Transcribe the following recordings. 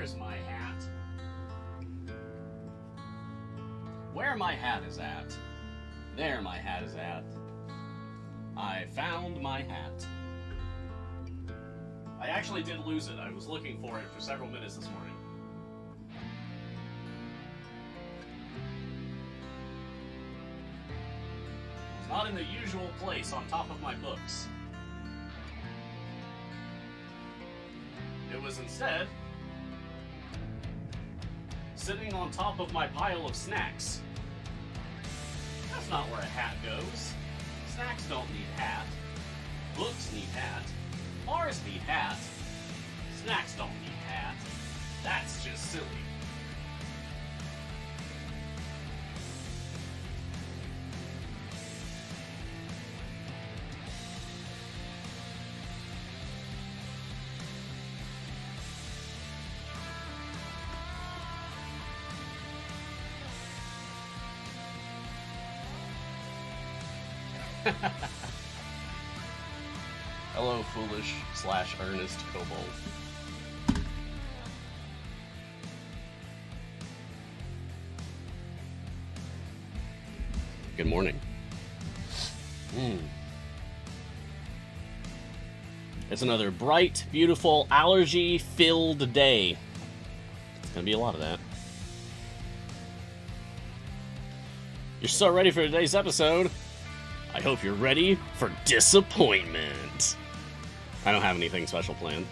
Where's my hat? Where my hat is at. There my hat is at. I found my hat. I actually did lose it. I was looking for it for several minutes this morning. It's not in the usual place on top of my books. It was instead sitting on top of my pile of snacks. That's not where a hat goes. Snacks don't need hat. Books need hat. Bars need hat. Snacks don't need hat. That's just silly. Hello, foolish / earnest kobold. Good morning. It's another bright, beautiful, allergy-filled day. It's gonna be a lot of that. You're so ready for today's episode. I hope you're ready for disappointment. I don't have anything special planned.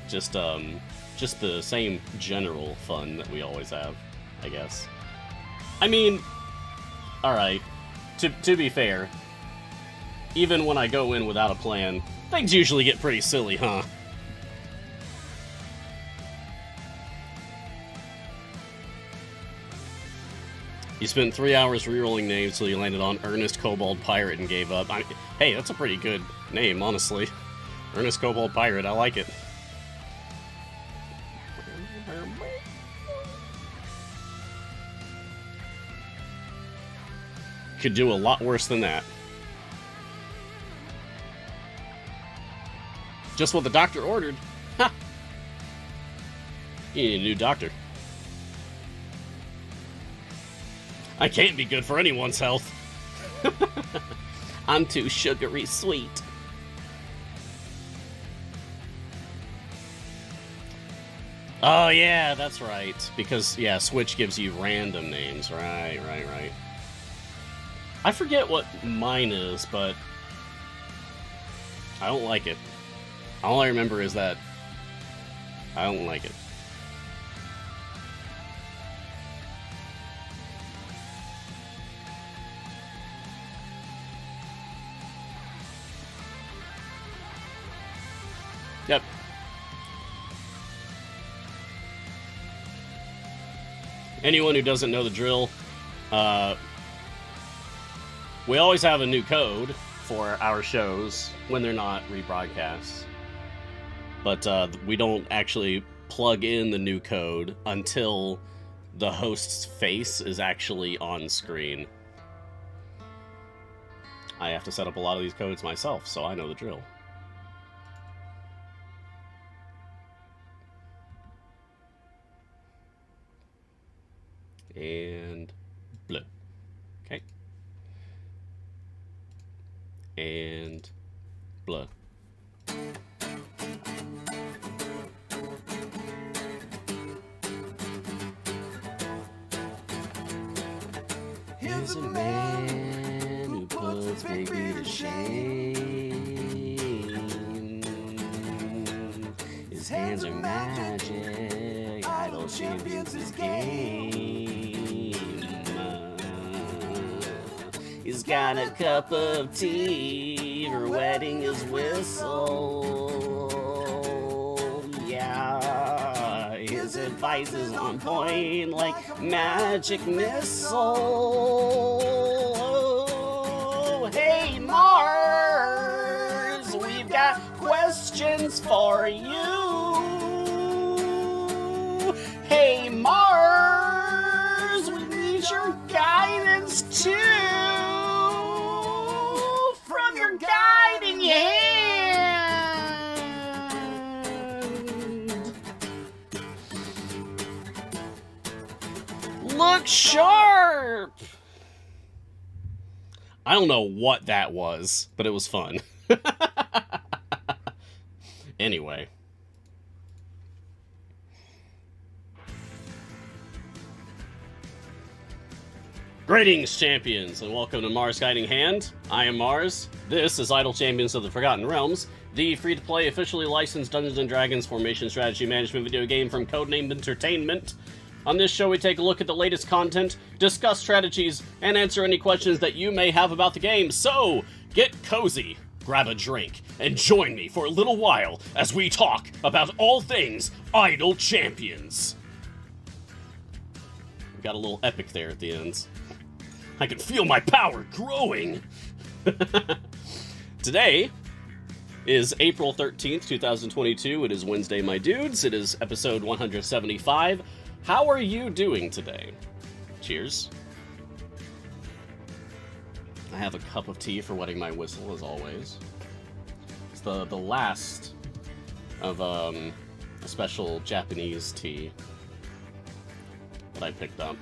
Just the same general fun that we always have, I guess. I mean, alright, to be fair, even when I go in without a plan, things usually get pretty silly, huh? You spent 3 hours rerolling names till you landed on Earnest Kobold Pirate and gave up. Hey, that's a pretty good name, honestly. Earnest Kobold Pirate, I like it. Could do a lot worse than that. Just what the doctor ordered. Ha! You need a new doctor. I can't be good for anyone's health. I'm too sugary sweet. Oh yeah, that's right. Because, yeah, Switch gives you random names. Right. I forget what mine is, but I don't like it. All I remember is that I don't like it. Yep. Anyone who doesn't know the drill, we always have a new code for our shows when they're not rebroadcasts. But we don't actually plug in the new code until the host's face is actually on screen. I have to set up a lot of these codes myself, so I know the drill. And blue. Okay. And blue. Here's a man who puts baby to shame. His hands are magic, idol champions his game. He's got a cup of tea for wetting his whistle. Yeah, his advice is on point like magic missile. Hey Mars, we've got questions for you. Hey Mars, we need your guidance too. From your guiding hand. Sharp! I don't know what that was, but it was fun. Anyway. Greetings, champions, and welcome to Mars Guiding Hand. I am Mars. This is Idle Champions of the Forgotten Realms, the free-to-play, officially licensed Dungeons & Dragons formation strategy management video game from Codenamed Entertainment. On this show, we take a look at the latest content, discuss strategies, and answer any questions that you may have about the game. So, get cozy, grab a drink, and join me for a little while as we talk about all things Idle Champions. We got a little epic there at the end. I can feel my power growing! Today is April 13th, 2022. It is Wednesday, my dudes. It is episode 175. How are you doing today? Cheers. I have a cup of tea for wetting my whistle, as always. It's the last of a special Japanese tea that I picked up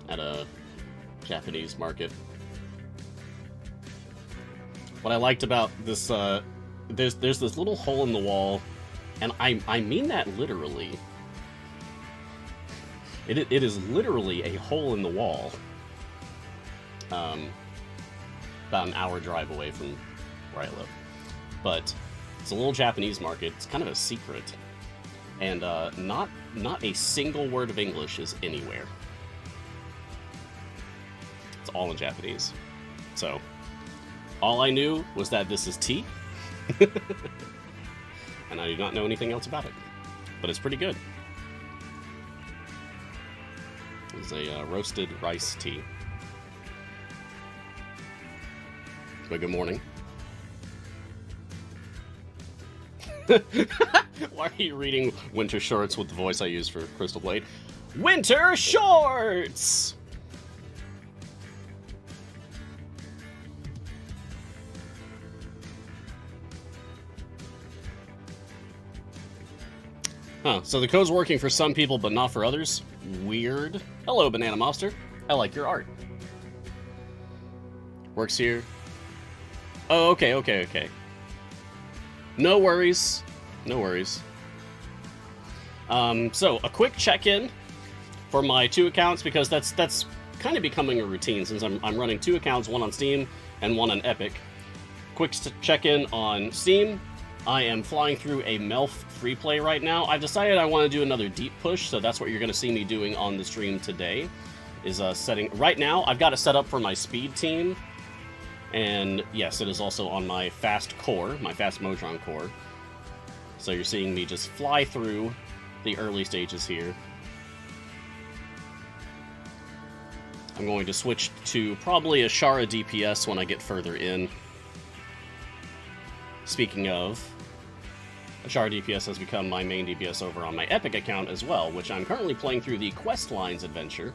at a Japanese market. What I liked about this, there's this little hole in the wall, and I mean that literally. It is literally a hole in the wall. About an hour drive away from where I live. But it's a little Japanese market. It's kind of a secret. And not a single word of English is anywhere. It's all in Japanese. So, all I knew was that this is tea. And I do not know anything else about it. But it's pretty good. It's a roasted rice tea. But good morning. Why are you reading Winter Shorts with the voice I use for Crystal Blade? Winter Shorts! Huh, so the code's working for some people, but not for others? Weird. Hello, Banana Monster. I like your art. Works here. Oh, okay. No worries. No worries. So, a quick check-in for my two accounts, because that's kind of becoming a routine, since I'm running two accounts, one on Steam and one on Epic. Quick check-in on Steam. I am flying through a Melf free play right now. I've decided I want to do another deep push, so that's what you're going to see me doing on the stream today. Is setting... Right now, I've got it set up for my speed team. And yes, it is also on my fast core, my fast Modron core. So you're seeing me just fly through the early stages here. I'm going to switch to probably Ashara DPS when I get further in. Speaking of, Ashara DPS has become my main DPS over on my Epic account as well, which I'm currently playing through the Quest Lines adventure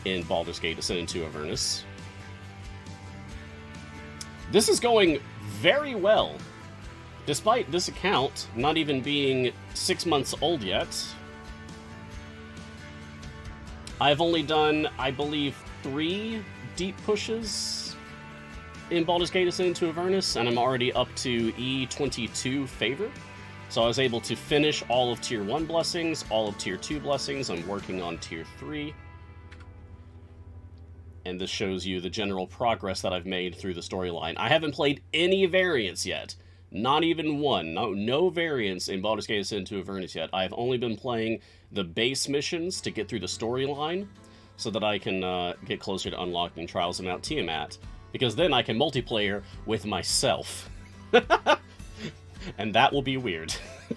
in Baldur's Gate Ascended to Avernus. This is going very well, despite this account not even being 6 months old yet. I've only done, I believe, 3 deep pushes in Baldur's Gate Ascended to Avernus, and I'm already up to E22 favor. So I was able to finish all of Tier 1 blessings, all of Tier 2 blessings. I'm working on Tier 3. And this shows you the general progress that I've made through the storyline. I haven't played any variants yet. Not even one. No variants in Baldur's Gate Ascended to Avernus yet. I've only been playing the base missions to get through the storyline, so that I can get closer to unlocking Trials of Mount Tiamat, because then I can multiplayer with myself. And that will be weird.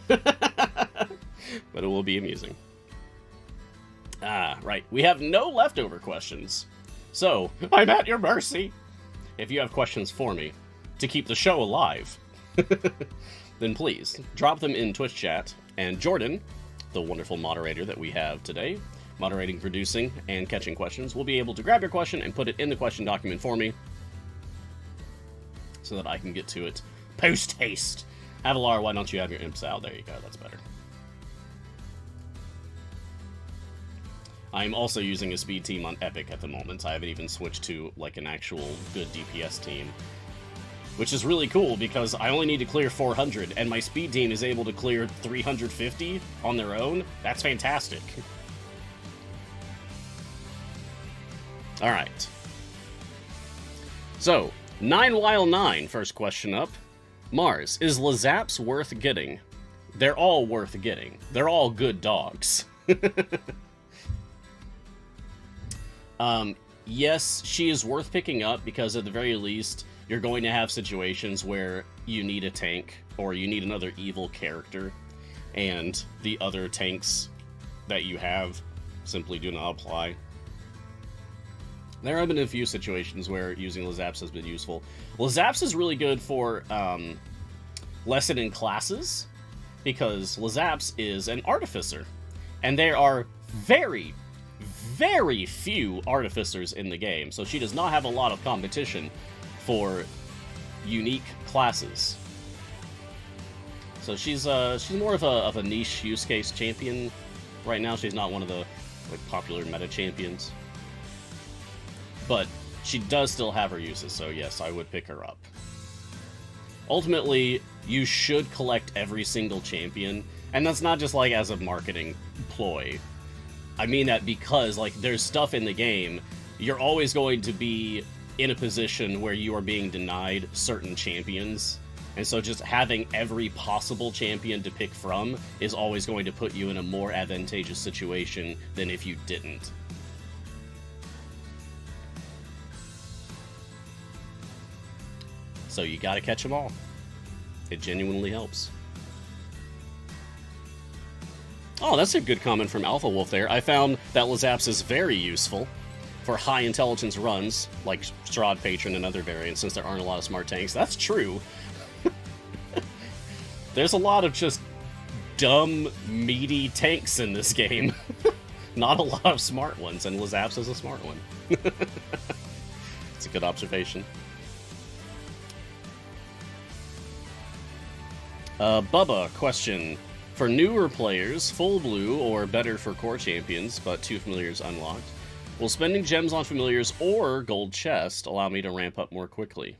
But it will be amusing. Ah, right. We have no leftover questions. So, I'm at your mercy. If you have questions for me to keep the show alive, then please drop them in Twitch chat. And Jordan, the wonderful moderator that we have today, moderating, producing, and catching questions, will be able to grab your question and put it in the question document for me, so that I can get to it post-haste. Avalar, why don't you have your imps out? There you go, that's better. I'm also using a speed team on Epic at the moment. I haven't even switched to, like, an actual good DPS team. Which is really cool, because I only need to clear 400, and my speed team is able to clear 350 on their own. That's fantastic. Alright. So, 9While9, first question up. Mars, is Lazaps worth getting? They're all worth getting. They're all good dogs. Yes, she is worth picking up, because at the very least, you're going to have situations where you need a tank, or you need another evil character, and the other tanks that you have simply do not apply. There have been a few situations where using Lazaps has been useful. Lazaps is really good for lesson in classes, because Lazaps is an artificer, and there are very, very few artificers in the game, so she does not have a lot of competition for unique classes. So she's more of a niche use case champion right now. She's not one of the popular meta champions, but she does still have her uses. So yes, I would pick her up. Ultimately, you should collect every single champion, and that's not just like as a marketing ploy. I mean that because like there's stuff in the game, you're always going to be in a position where you are being denied certain champions, and so just having every possible champion to pick from is always going to put you in a more advantageous situation than if you didn't. So you gotta catch them all. It genuinely helps. Oh, that's a good comment from Alpha Wolf there. I found that Lazaps is very useful for high intelligence runs, like Strahd Patron and other variants, since there aren't a lot of smart tanks. That's true. There's a lot of just dumb, meaty tanks in this game. Not a lot of smart ones, and Lazaps is a smart one. It's a good observation. Bubba, question. For newer players, full blue or better for core champions, but 2 familiars unlocked, will spending gems on familiars or gold chest allow me to ramp up more quickly?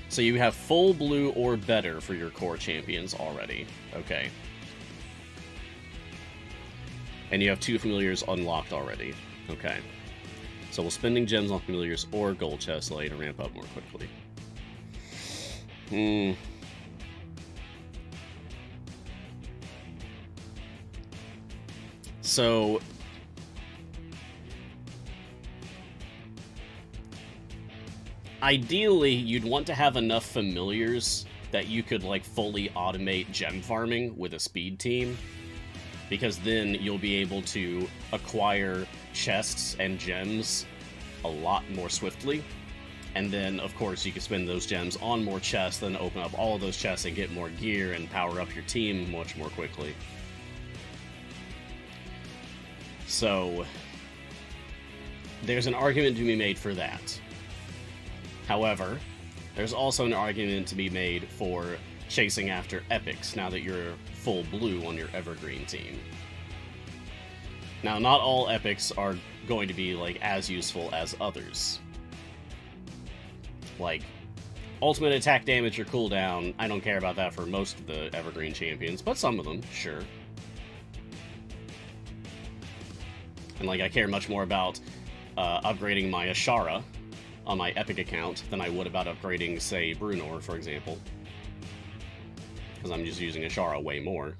So you have full blue or better for your core champions already. Okay. And you have 2 familiars unlocked already. Okay. So will spending gems on familiars or gold chest allow you to ramp up more quickly? So ideally, you'd want to have enough familiars that you could like fully automate gem farming with a speed team, because then you'll be able to acquire chests and gems a lot more swiftly. And then, of course, you can spend those gems on more chests, then open up all of those chests and get more gear and power up your team much more quickly. So, there's an argument to be made for that. However, there's also an argument to be made for chasing after epics now that you're full blue on your evergreen team. Now, not all epics are going to be like as useful as others. Like, ultimate attack damage or cooldown, I don't care about that for most of the evergreen champions, but some of them, sure. And like, I care much more about upgrading my Ashara on my Epic account than I would about upgrading, say, Brunor, for example. Because I'm just using Ashara way more.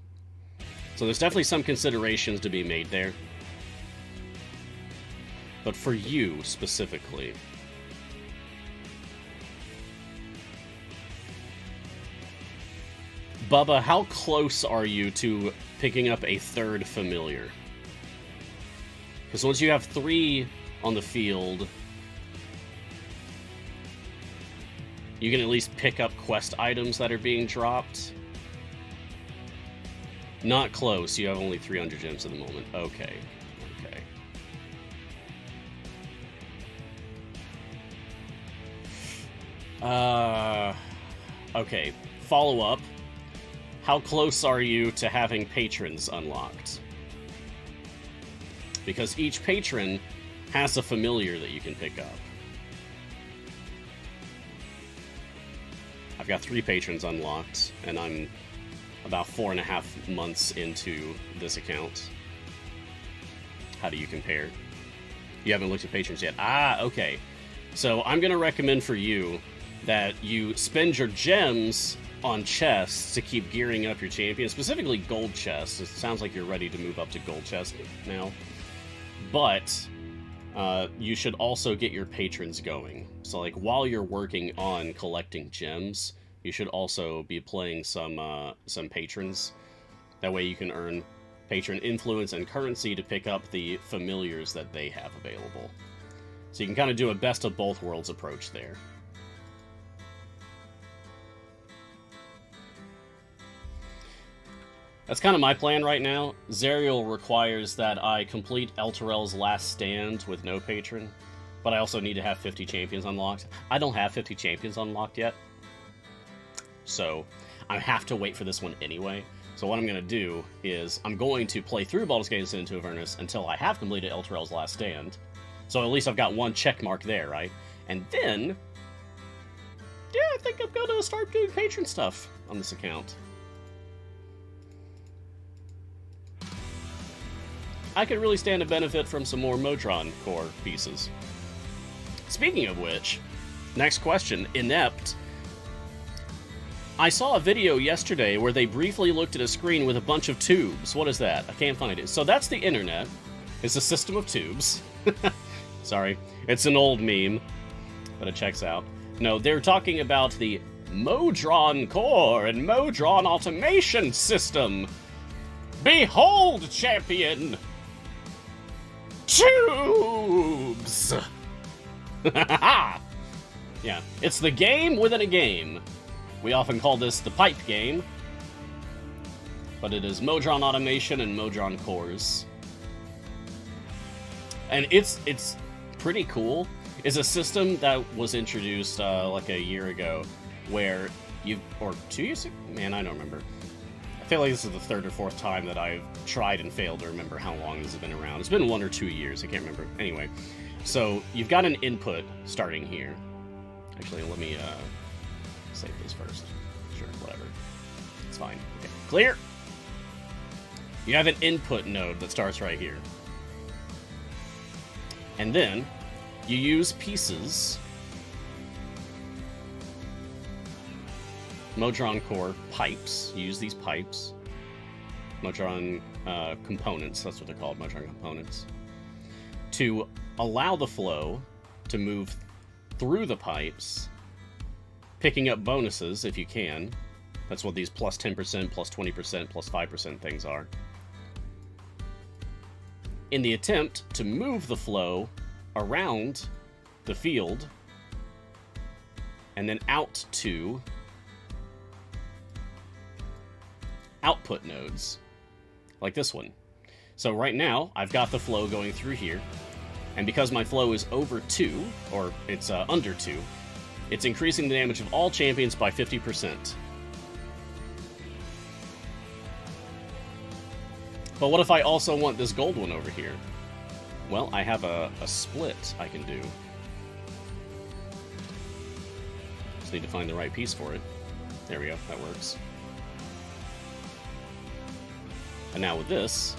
So there's definitely some considerations to be made there. But for you, specifically, Bubba, how close are you to picking up a third familiar? Because once you have 3 on the field, you can at least pick up quest items that are being dropped. Not close, you have only 300 gems at the moment. Okay. Okay, follow up. How close are you to having patrons unlocked? because each patron has a familiar that you can pick up. I've got 3 patrons unlocked, and I'm about 4.5 months into this account. How do you compare? You haven't looked at patrons yet. Ah, okay. So I'm going to recommend for you that you spend your gems on chests to keep gearing up your champion, specifically gold chests. It sounds like you're ready to move up to gold chest now. But you should also get your patrons going. So like while you're working on collecting gems, you should also be playing some patrons. That way you can earn patron influence and currency to pick up the familiars that they have available. So you can kind of do a best of both worlds approach there. That's kind of my plan right now. Zerial requires that I complete Elturel's Last Stand with no patron, but I also need to have 50 champions unlocked. I don't have 50 champions unlocked yet, so I have to wait for this one anyway. So what I'm going to do is I'm going to play through Baldur's Gate Into Avernus until I have completed Elturel's Last Stand. So at least I've got one check mark there, right? And then, yeah, I think I'm going to start doing patron stuff on this account. I could really stand to benefit from some more Modron core pieces. Speaking of which, next question, Inept. I saw a video yesterday where they briefly looked at a screen with a bunch of tubes. What is that? I can't find it. So that's the internet. It's a system of tubes. Sorry. It's an old meme, but it checks out. No, they're talking about the Modron core and Modron automation system. Behold, champion! Tubes! Yeah, it's the game within a game. We often call this the pipe game, but it is Modron automation and Modron cores. And it's pretty cool. It's a system that was introduced like a year ago, where or 2 years ago? Man, I don't remember. I feel like this is the 3rd or 4th time that I've tried and failed to remember how long this has been around. It's been 1 or 2 years, I can't remember. Anyway, so you've got an input starting here. Actually, let me save this first. Sure, whatever. It's fine. Okay, clear! You have an input node that starts right here. And then you use pieces, Modron core pipes. You use these pipes. Modron components, that's what they're called, Modron components, to allow the flow to move through the pipes, picking up bonuses if you can. That's what these plus 10%, plus 20%, plus 5% things are. In the attempt to move the flow around the field and then out to output nodes, like this one. So right now, I've got the flow going through here, and because my flow is over 2, or it's under 2, it's increasing the damage of all champions by 50%. But what if I also want this gold one over here? Well, I have a split I can do. Just need to find the right piece for it. There we go, that works. And now with this,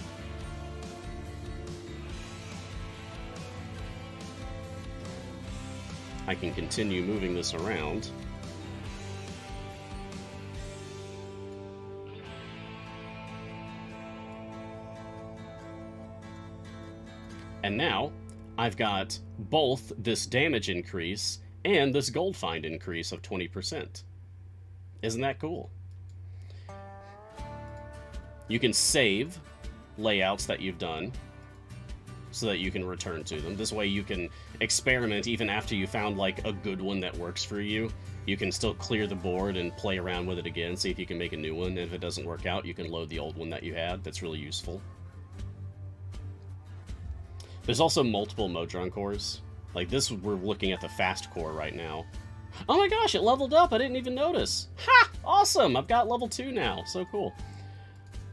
I can continue moving this around. And now, I've got both this damage increase and this gold find increase of 20%. Isn't that cool? You can save layouts that you've done so that you can return to them. This way you can experiment even after you found like a good one that works for you. You can still clear the board and play around with it again, see if you can make a new one. And if it doesn't work out, you can load the old one that you had. That's really useful. There's also multiple Modron cores. Like this, we're looking at the fast core right now. Oh my gosh, it leveled up! I didn't even notice! Ha! Awesome! I've got level 2 now. So cool.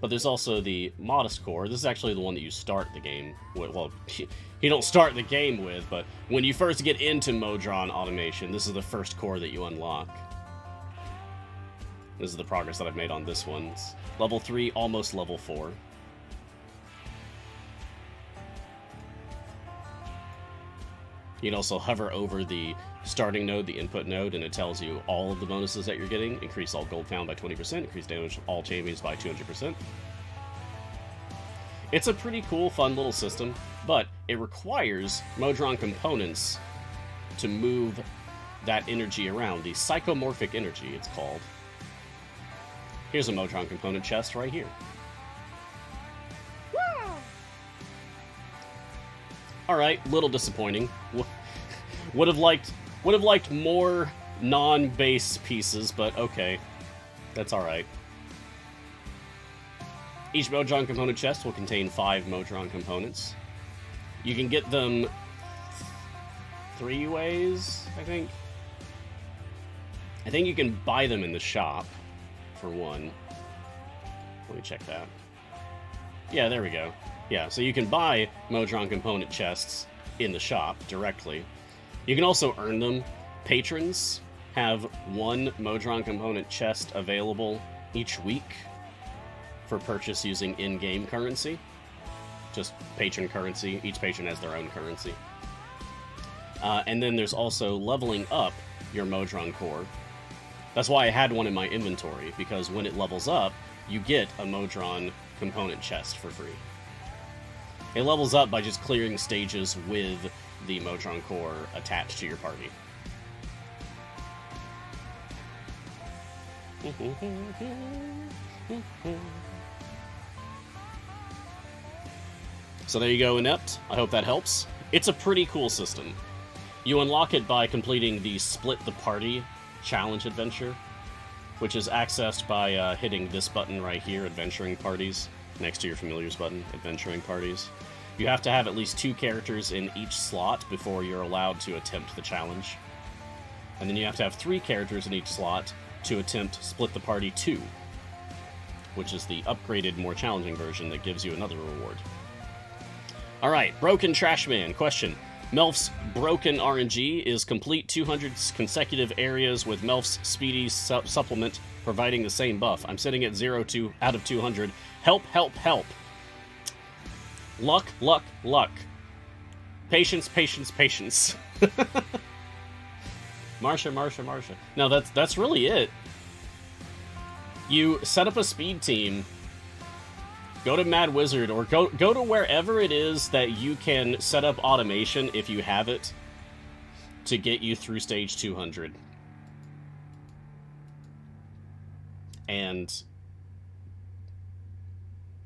But there's also the Modest Core. This is actually the one that you start the game with. Well, you don't start the game with, but when you first get into Modron Automation, this is the first core that you unlock. This is the progress that I've made on this one. It's level 3, almost level 4. You can also hover over the starting node, the input node, and it tells you all of the bonuses that you're getting. Increase all gold pound by 20%, increase damage all champions by 200%. It's a pretty cool, fun little system, but it requires Modron components to move that energy around. The psychomorphic energy, it's called. Here's a Modron component chest right here. Alright, little disappointing. Would have liked more non-base pieces, but okay. That's alright. Each Modron component chest will contain 5 Modron components. You can get them 3 ways, I think. I think you can buy them in the shop, for one. Let me check that. Yeah, there we go. Yeah, so you can buy Modron component chests in the shop directly. You can also earn them. Patrons have 1 Modron component chest available each week for purchase using in-game currency. Just patron currency. Each patron has their own currency. And then there's also leveling up your Modron core. That's why I had one in my inventory, because when it levels up, you get a Modron component chest for free. It levels up by just clearing stages with the Modron core attached to your party. So there you go, Inept. I hope that helps. It's a pretty cool system. You unlock it by completing the Split the Party challenge adventure, which is accessed by hitting this button right here, Adventuring Parties, next to your Familiars button, Adventuring Parties. You have to have at least 2 characters in each slot before you're allowed to attempt the challenge. And then you have to have 3 characters in each slot to attempt Split the Party 2, which is the upgraded, more challenging version that gives you another reward. Alright, Broken Trashman. Question. Melf's Broken RNG is complete 200 consecutive areas with Melf's Speedy supplement providing the same buff. I'm sitting at 0 out of 200. Help, help, help. Luck, luck, luck. Patience, patience, patience. Marsha, Marsha, Marsha. No, that's really it. You set up a speed team, go to Mad Wizard, or go to wherever it is that you can set up automation, if you have it, to get you through stage 200. And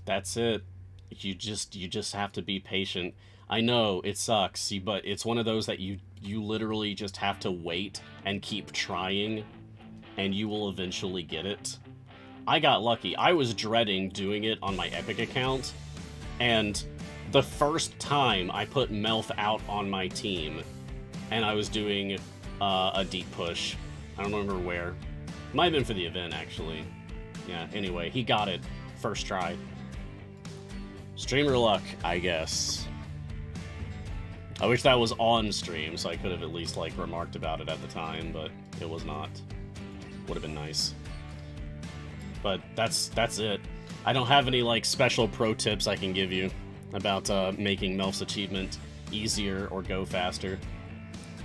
that's it. You just have to be patient. I know, it sucks, but it's one of those that you literally just have to wait and keep trying, and you will eventually get it. I got lucky. I was dreading doing it on my Epic account, and the first time I put Melf out on my team, and I was doing a deep push. I don't remember where. Might have been for the event, actually. Yeah, anyway, he got it. First try. Streamer luck, I guess. I wish that was on stream, so I could have at least, like, remarked about it at the time, but it was not. Would have been nice. But that's it. I don't have any, like, special pro tips I can give you about making Melf's achievement easier or go faster.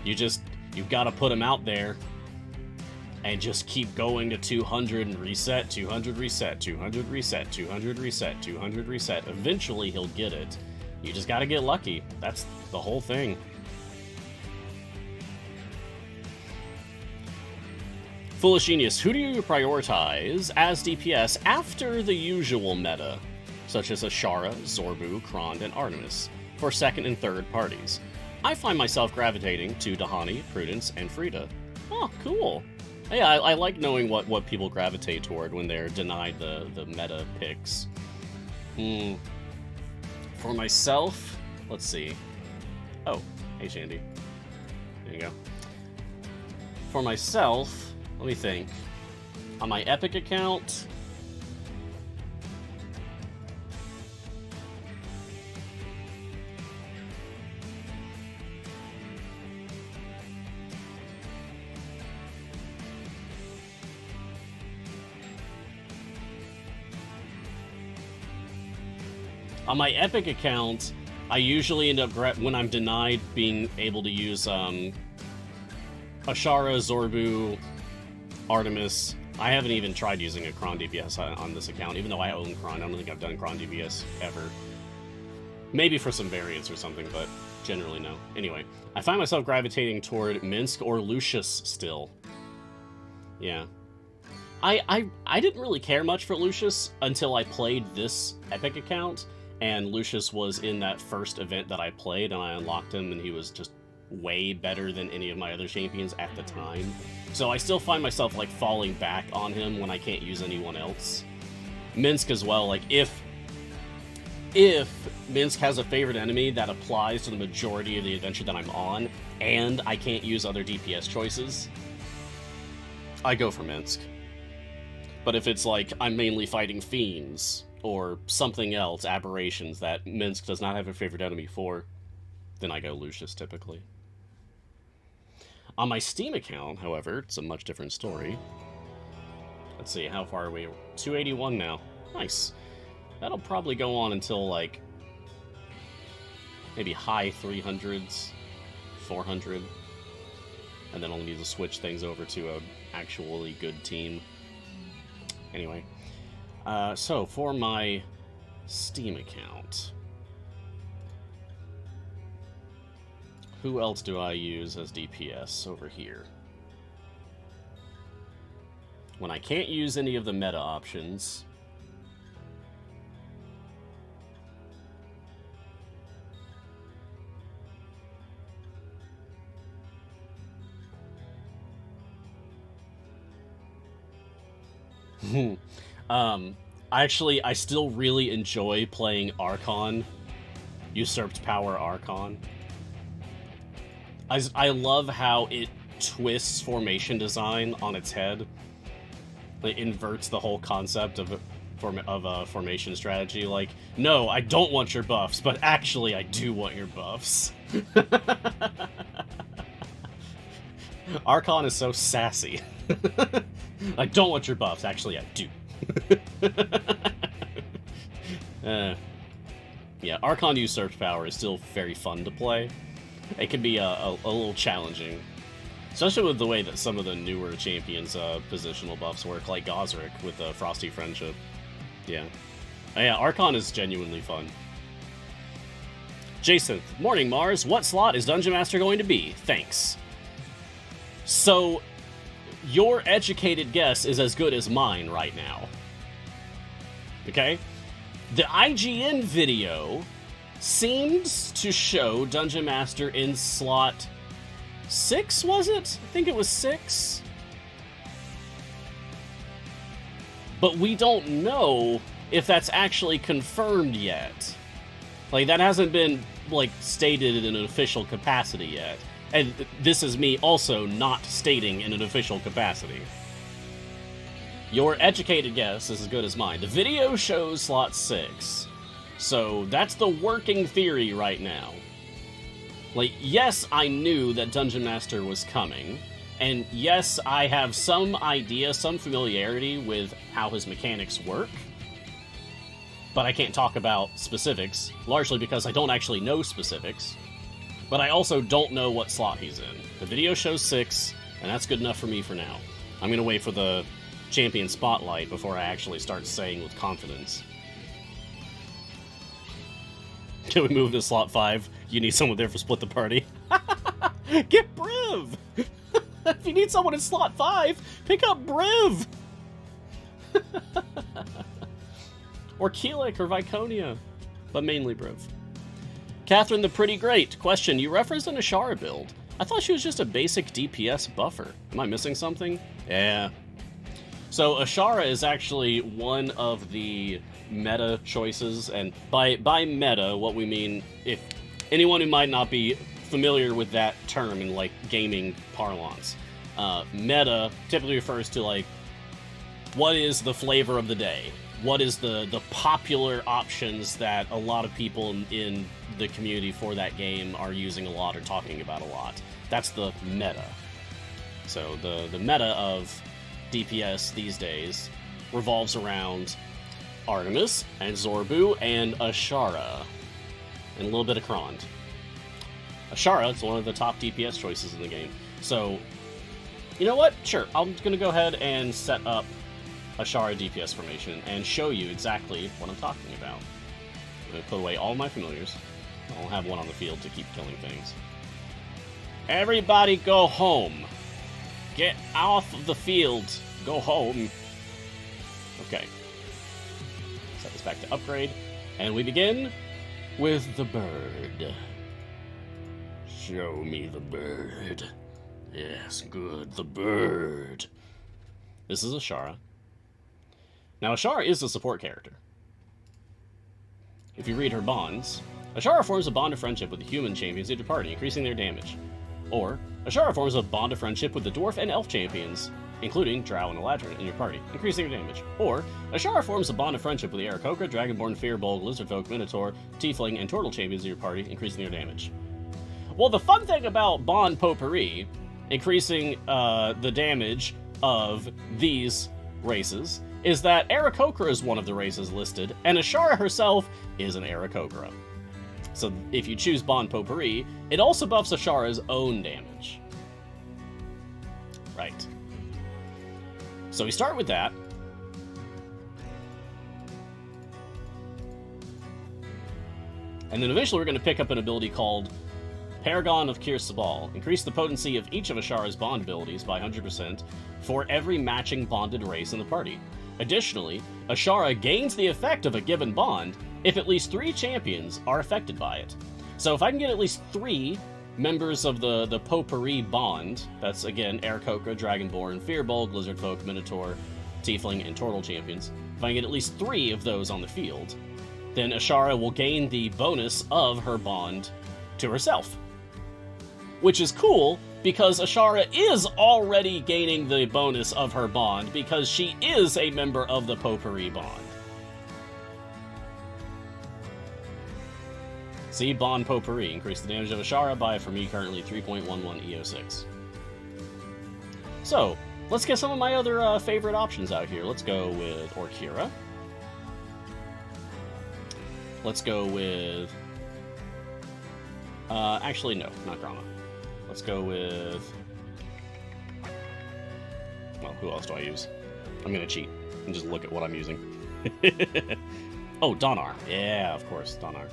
You've got to put him out there and just keep going to 200 and reset, 200 reset, 200 reset, 200 reset, 200 reset. Eventually he'll get it. You just gotta get lucky. That's the whole thing. Foolish Genius, who do you prioritize as DPS after the usual meta, such as Ashara, Zorbu, Krond, and Artemis, for second and third parties? I find myself gravitating to Dahani, Prudence, and Frida. Oh, cool. Yeah, I like knowing what people gravitate toward when they're denied the meta picks. For myself, let's see. Oh, hey Shandy. There you go. For myself, let me think. On my Epic account, On my Epic account, I usually end up, when I'm denied being able to use Ashara, Zorbu, Artemis. I haven't even tried using a Cron DPS on this account, even though I own Cron. I don't think I've done Cron DPS ever. Maybe for some variants or something, but generally no. Anyway, I find myself gravitating toward Minsk or Lucius still. Yeah. I didn't really care much for Lucius until I played this Epic account, and Lucius was in that first event that I played, and I unlocked him, and he was just way better than any of my other champions at the time. So I still find myself, like, falling back on him when I can't use anyone else. Minsk as well, like, if Minsk has a favorite enemy that applies to the majority of the adventure that I'm on, and I can't use other DPS choices, I go for Minsk. But if it's like, I'm mainly fighting fiends, or something else, aberrations, that Minsk does not have a favorite enemy for, then I go Lucius, typically. On my Steam account, however, it's a much different story. Let's see, how far are we? 281 now. Nice. That'll probably go on until, like, maybe high 300s, 400. And then I'll need to switch things over to a actually good team. Anyway, so for my Steam account, who else do I use as DPS over here? When I can't use any of the meta options, I still really enjoy playing Archon, Usurped Power Archon. I love how it twists formation design on its head. It inverts the whole concept of a formation strategy. Like, no, I don't want your buffs, but actually I do want your buffs. Archon is so sassy. I don't want your buffs. Actually, I do. Yeah, Archon Usurped Power is still very fun to play. It can be a little challenging, especially with the way that some of the newer champions' positional buffs work, like Gosrick with Frosty Friendship. Yeah. Yeah, Archon is genuinely fun. Jason, morning Mars. What slot is Dungeon Master going to be? Thanks. So, your educated guess is as good as mine right now. Okay? The IGN video seems to show Dungeon Master in slot 6, was it? I think it was 6. But we don't know if that's actually confirmed yet. Like, that hasn't been, like, stated in an official capacity yet. And this is me also not stating in an official capacity. Your educated guess is as good as mine. The video shows slot 6. So that's the working theory right now. Like, yes, I knew that Dungeon Master was coming. And yes, I have some idea, some familiarity with how his mechanics work. But I can't talk about specifics, largely because I don't actually know specifics. But I also don't know what slot he's in. The video shows 6, and that's good enough for me for now. I'm going to wait for the champion spotlight before I actually start saying with confidence. Can we move to slot 5? You need someone there for split the party. Get Briv! If you need someone in slot 5, pick up Briv! Or Keelik or Viconia. But mainly Briv. Catherine the Pretty Great. Question, you referenced an Ashara build. I thought she was just a basic DPS buffer. Am I missing something? Yeah. So Ashara is actually one of the meta choices, and by meta, what we mean, if anyone who might not be familiar with that term in, like, gaming parlance, meta typically refers to, like, what is the flavor of the day? What is the popular options that a lot of people in the community for that game are using a lot or talking about a lot? That's the meta. So the meta of DPS these days revolves around Artemis, and Zorbu, and Ashara. And a little bit of Krond. Ashara is one of the top DPS choices in the game. So, you know what? Sure, I'm going to go ahead and set up Ashara DPS formation and show you exactly what I'm talking about. I'm going to put away all my familiars. I'll have one on the field to keep killing things. Everybody go home. Get off of the field. Go home. Okay. Set this back to upgrade. And we begin with the bird. Show me the bird. Yes, good, the bird. This is Ashara. Now, Ashara is a support character. If you read her bonds, Ashara forms a bond of friendship with the human champions in your party, increasing their damage. Or, Ashara forms a bond of friendship with the dwarf and elf champions, including Drow and Eladrin, in your party, increasing their damage. Or, Ashara forms a bond of friendship with the Aarakocra, Dragonborn, Fearbolg, Lizardfolk, Minotaur, Tiefling, and Turtle champions in your party, increasing their damage. Well, the fun thing about Bond Potpourri, increasing the damage of these races, is that Aarakocra is one of the races listed, and Ashara herself is an Aarakocra. So if you choose Bond Potpourri, it also buffs Ashara's own damage. Right. So we start with that. And then eventually we're going to pick up an ability called Paragon of Kir Sabal. Increase the potency of each of Ashara's bond abilities by 100% for every matching bonded race in the party. Additionally, Ashara gains the effect of a given bond if at least 3 champions are affected by it. So if I can get at least 3 members of the Potpourri bond, that's again Aarakocra, Dragonborn, Fearbolg, Lizardfolk, Minotaur, Tiefling, and Turtle champions, if I can get at least 3 of those on the field, then Ashara will gain the bonus of her bond to herself. Which is cool, because Ashara is already gaining the bonus of her bond, because she is a member of the Potpourri bond. See, Bond Potpourri. Increase the damage of Ashara by, for me, currently 3.11 EO6. So, let's get some of my other favorite options out here. Let's go with Orkira. Let's go with... actually, no, not Grama. Let's go with... Well, who else do I use? I'm gonna cheat and just look at what I'm using. Oh, Donar. Yeah, of course, Donar.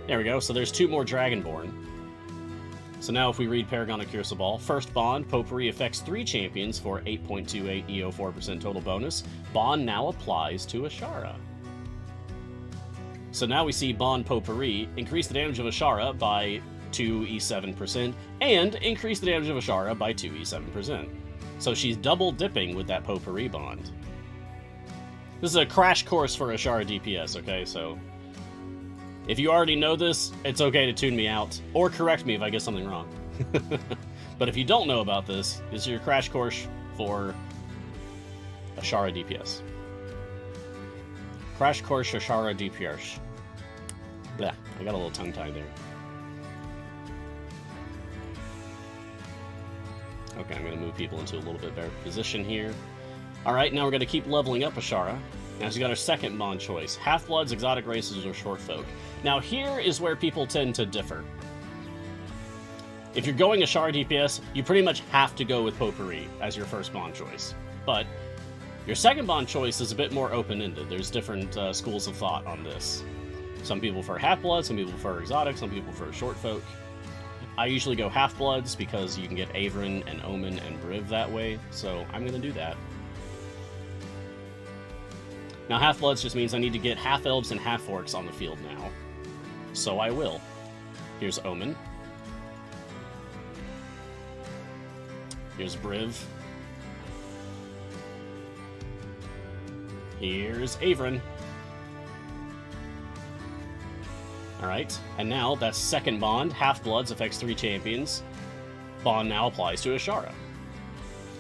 There we go, so there's 2 more Dragonborn. So now if we read Paragon of Kir Sabal, first bond, Potpourri affects 3 champions for 8.28 EO4% total bonus. Bond now applies to Ashara. So now we see Bond Potpourri increase the damage of Ashara by 2e7% and increase the damage of Ashara by 2e7%. So she's double dipping with that Potpourri bond. This is a crash course for Ashara DPS, okay? So if you already know this, it's okay to tune me out or correct me if I get something wrong. But if you don't know about this, this is your crash course for Ashara DPS. Crash course Ashara DPS. Blech, I got a little tongue-tied there. Okay, I'm going to move people into a little bit better position here. Alright, now we're going to keep leveling up Ashara. Now she's got her second bond choice. Half-bloods, exotic races, or short folk. Now here is where people tend to differ. If you're going Ashara DPS, you pretty much have to go with Potpourri as your first bond choice. But your second bond choice is a bit more open-ended. There's different schools of thought on this. Some people prefer half-bloods, some people prefer exotic, some people prefer short folk. I usually go half-bloods because you can get Averin and Omen and Briv that way, so I'm going to do that. Now, half-bloods just means I need to get half-elves and half-orcs on the field now. So I will. Here's Omen. Here's Briv. Here's Averin. Alright, and now that's second bond. Half-bloods affects 3 champions. Bond now applies to Ashara.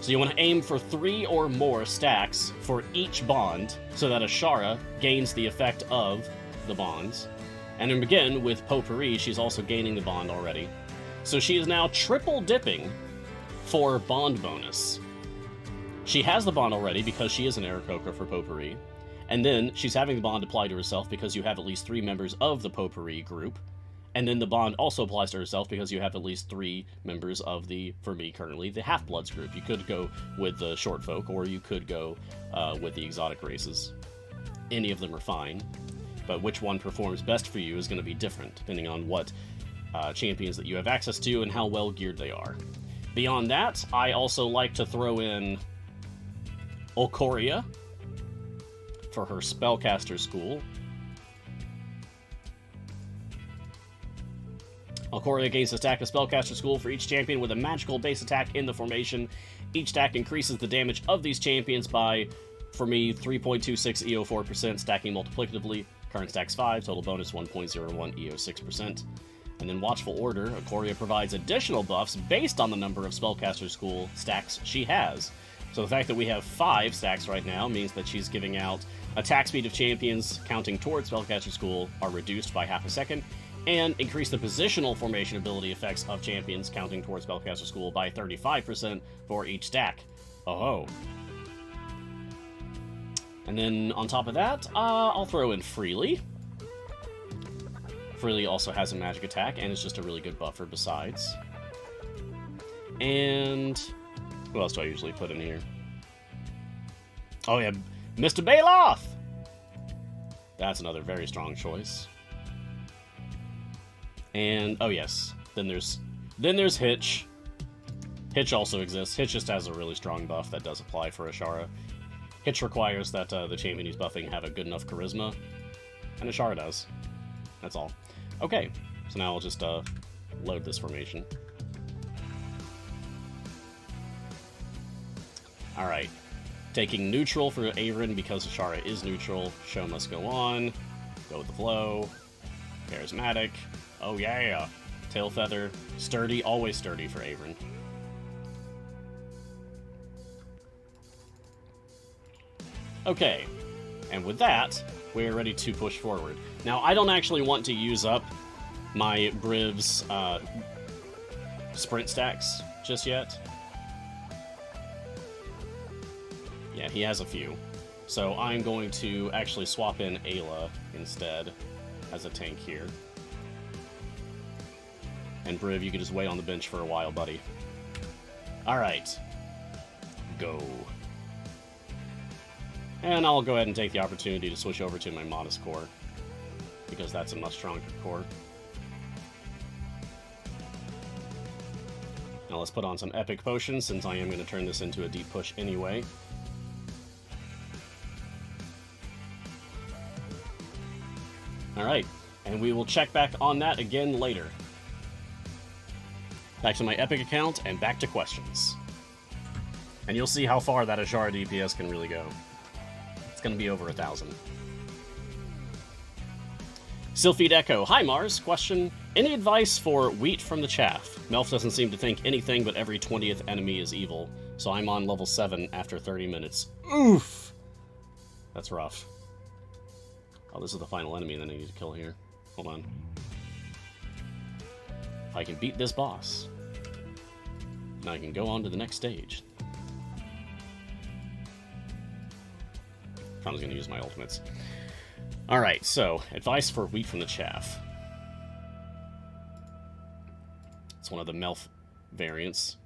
So you want to aim for 3 or more stacks for each bond so that Ashara gains the effect of the bonds. And then again, with Potpourri, she's also gaining the bond already. So she is now triple dipping for bond bonus. She has the bond already because she is an Aarakocra for Potpourri. And then she's having the bond apply to herself because you have at least 3 members of the Potpourri group. And then the bond also applies to herself because you have at least 3 members of the, for me currently, the Half-Bloods group. You could go with the Short Folk, or you could go with the exotic races. Any of them are fine, but which one performs best for you is going to be different, depending on what champions that you have access to and how well geared they are. Beyond that, I also like to throw in Olkoria for her Spellcaster School. Olkoria gains a stack of Spellcaster School for each champion with a magical base attack in the formation. Each stack increases the damage of these champions by, for me, 3.26 EO4%, stacking multiplicatively. Current stack's 5, total bonus 1.01 EO6%. And then Watchful Order, Olkoria provides additional buffs based on the number of Spellcaster School stacks she has. So the fact that we have 5 stacks right now means that she's giving out attack speed of champions counting towards Spellcaster School are reduced by half a second, and increase the positional formation ability effects of champions counting towards Spellcaster School by 35% for each stack. Oh-ho. And then on top of that, I'll throw in Freely. Freely also has a magic attack, and it's just a really good buffer besides. And what else do I usually put in here? Oh yeah, Mr. Bailoff! That's another very strong choice. And, oh yes, then there's Hitch. Hitch also exists. Hitch just has a really strong buff that does apply for Ashara. Hitch requires that the champion he's buffing have a good enough charisma, and Ashara does. That's all. Okay, so now I'll just load this formation. Alright, taking neutral for Averin because Ashara is neutral. Show must go on. Go with the flow. Charismatic. Oh yeah! Tail Feather. Sturdy, always sturdy for Averin. Okay, and with that, we're ready to push forward. Now, I don't actually want to use up my Briv's sprint stacks just yet. Yeah, he has a few. So I'm going to actually swap in Ayla instead as a tank here. And Briv, you can just wait on the bench for a while, buddy. Alright. Go. And I'll go ahead and take the opportunity to switch over to my Modest Core, because that's a much stronger core. Now let's put on some Epic Potions, since I am going to turn this into a deep push anyway. Alright, and we will check back on that again later. Back to my Epic account, and back to questions. And you'll see how far that Ashara DPS can really go. It's going to be over 1,000. Sylphied Echo. Hi, Mars. Question. Any advice for Wheat from the Chaff? Melf doesn't seem to think anything but every 20th enemy is evil, so I'm on level 7 after 30 minutes. Oof! That's rough. Oh, this is the final enemy that I need to kill here. Hold on. If I can beat this boss, then I can go on to the next stage. I was going to use my ultimates. Alright, so, advice for Wheat from the Chaff. It's one of the Melf variants.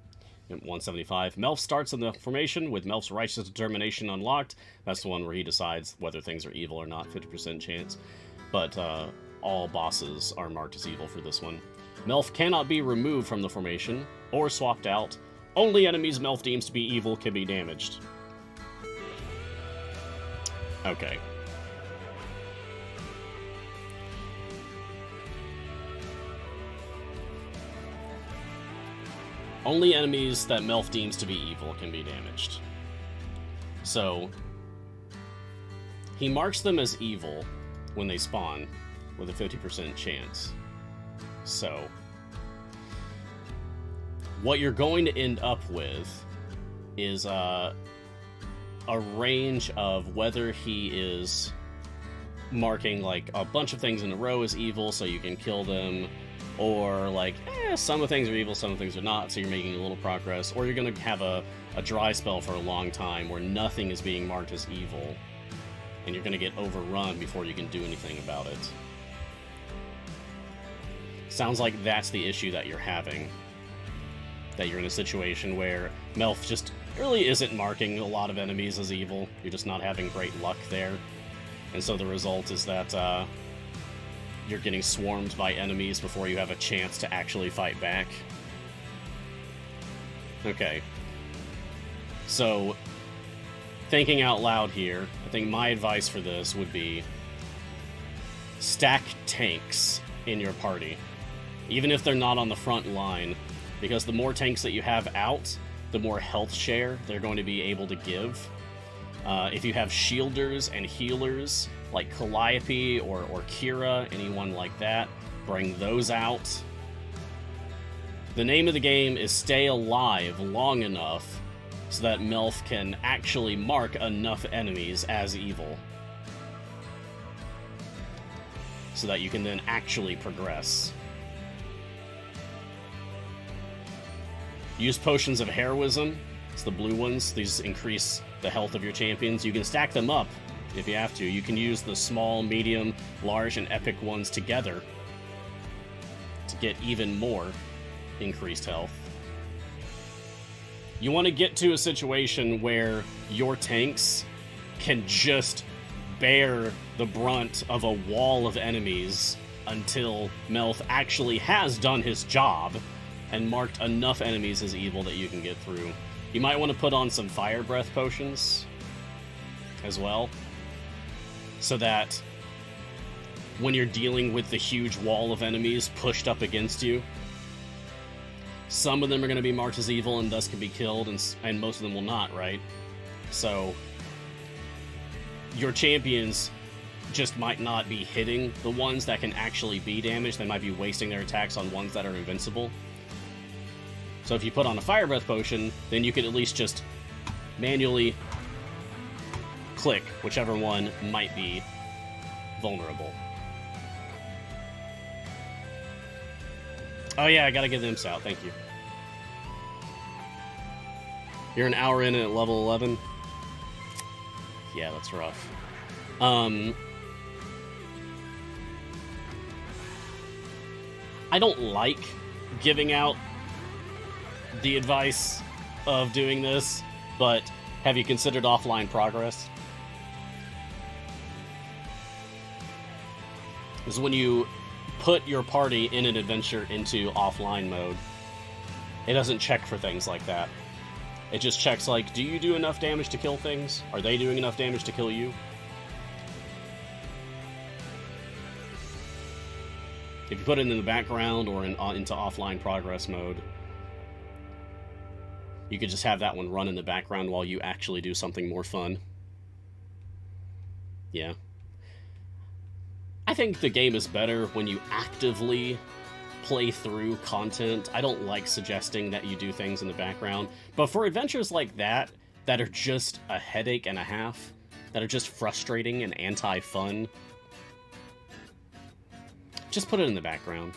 175. Melf starts in the formation with Melf's Righteous Determination unlocked. That's the one where he decides whether things are evil or not, 50% chance. But all bosses are marked as evil for this one. Melf cannot be removed from the formation or swapped out. Only enemies Melf deems to be evil can be damaged. Okay. Only enemies that Melf deems to be evil can be damaged. So, he marks them as evil when they spawn with a 50% chance. So, what you're going to end up with is a range of whether he is marking like a bunch of things in a row as evil so you can kill them, or like, some of the things are evil, some of the things are not, so you're making a little progress, or you're going to have a dry spell for a long time where nothing is being marked as evil, and you're going to get overrun before you can do anything about it. Sounds like that's the issue that you're having. That you're in a situation where Melf just really isn't marking a lot of enemies as evil. You're just not having great luck there. And so the result is that you're getting swarmed by enemies before you have a chance to actually fight back. Okay. So, thinking out loud here, I think my advice for this would be stack tanks in your party. Even if they're not on the front line, because the more tanks that you have out, the more health share they're going to be able to give. If you have shielders and healers, like Calliope or Kira, anyone like that, bring those out. The name of the game is stay alive long enough so that Melf can actually mark enough enemies as evil. So that you can then actually progress. Use Potions of Heroism. It's the blue ones. These increase the health of your champions. You can stack them up if you have to. You can use the small, medium, large, and epic ones together to get even more increased health. You want to get to a situation where your tanks can just bear the brunt of a wall of enemies until Melf actually has done his job and marked enough enemies as evil that you can get through. You might want to put on some Fire Breath potions as well, so that when you're dealing with the huge wall of enemies pushed up against you, some of them are going to be marked as evil and thus can be killed, and most of them will not, right? So your champions just might not be hitting the ones that can actually be damaged. They might be wasting their attacks on ones that are invincible. So if you put on a Fire Breath potion, then you could at least just manually click whichever one might be vulnerable. Oh yeah, I gotta get them out, thank you. You're an hour in at level 11? Yeah, that's rough. I don't like giving out the advice of doing this, but have you considered offline progress? Because when you put your party in an adventure into offline mode, it doesn't check for things like that. It just checks like, do you do enough damage to kill things? Are they doing enough damage to kill you? If you put it in the background or into offline progress mode, you could just have that one run in the background while you actually do something more fun. Yeah. I think the game is better when you actively play through content. I don't like suggesting that you do things in the background, but for adventures like that, that are just a headache and a half, that are just frustrating and anti-fun, just put it in the background.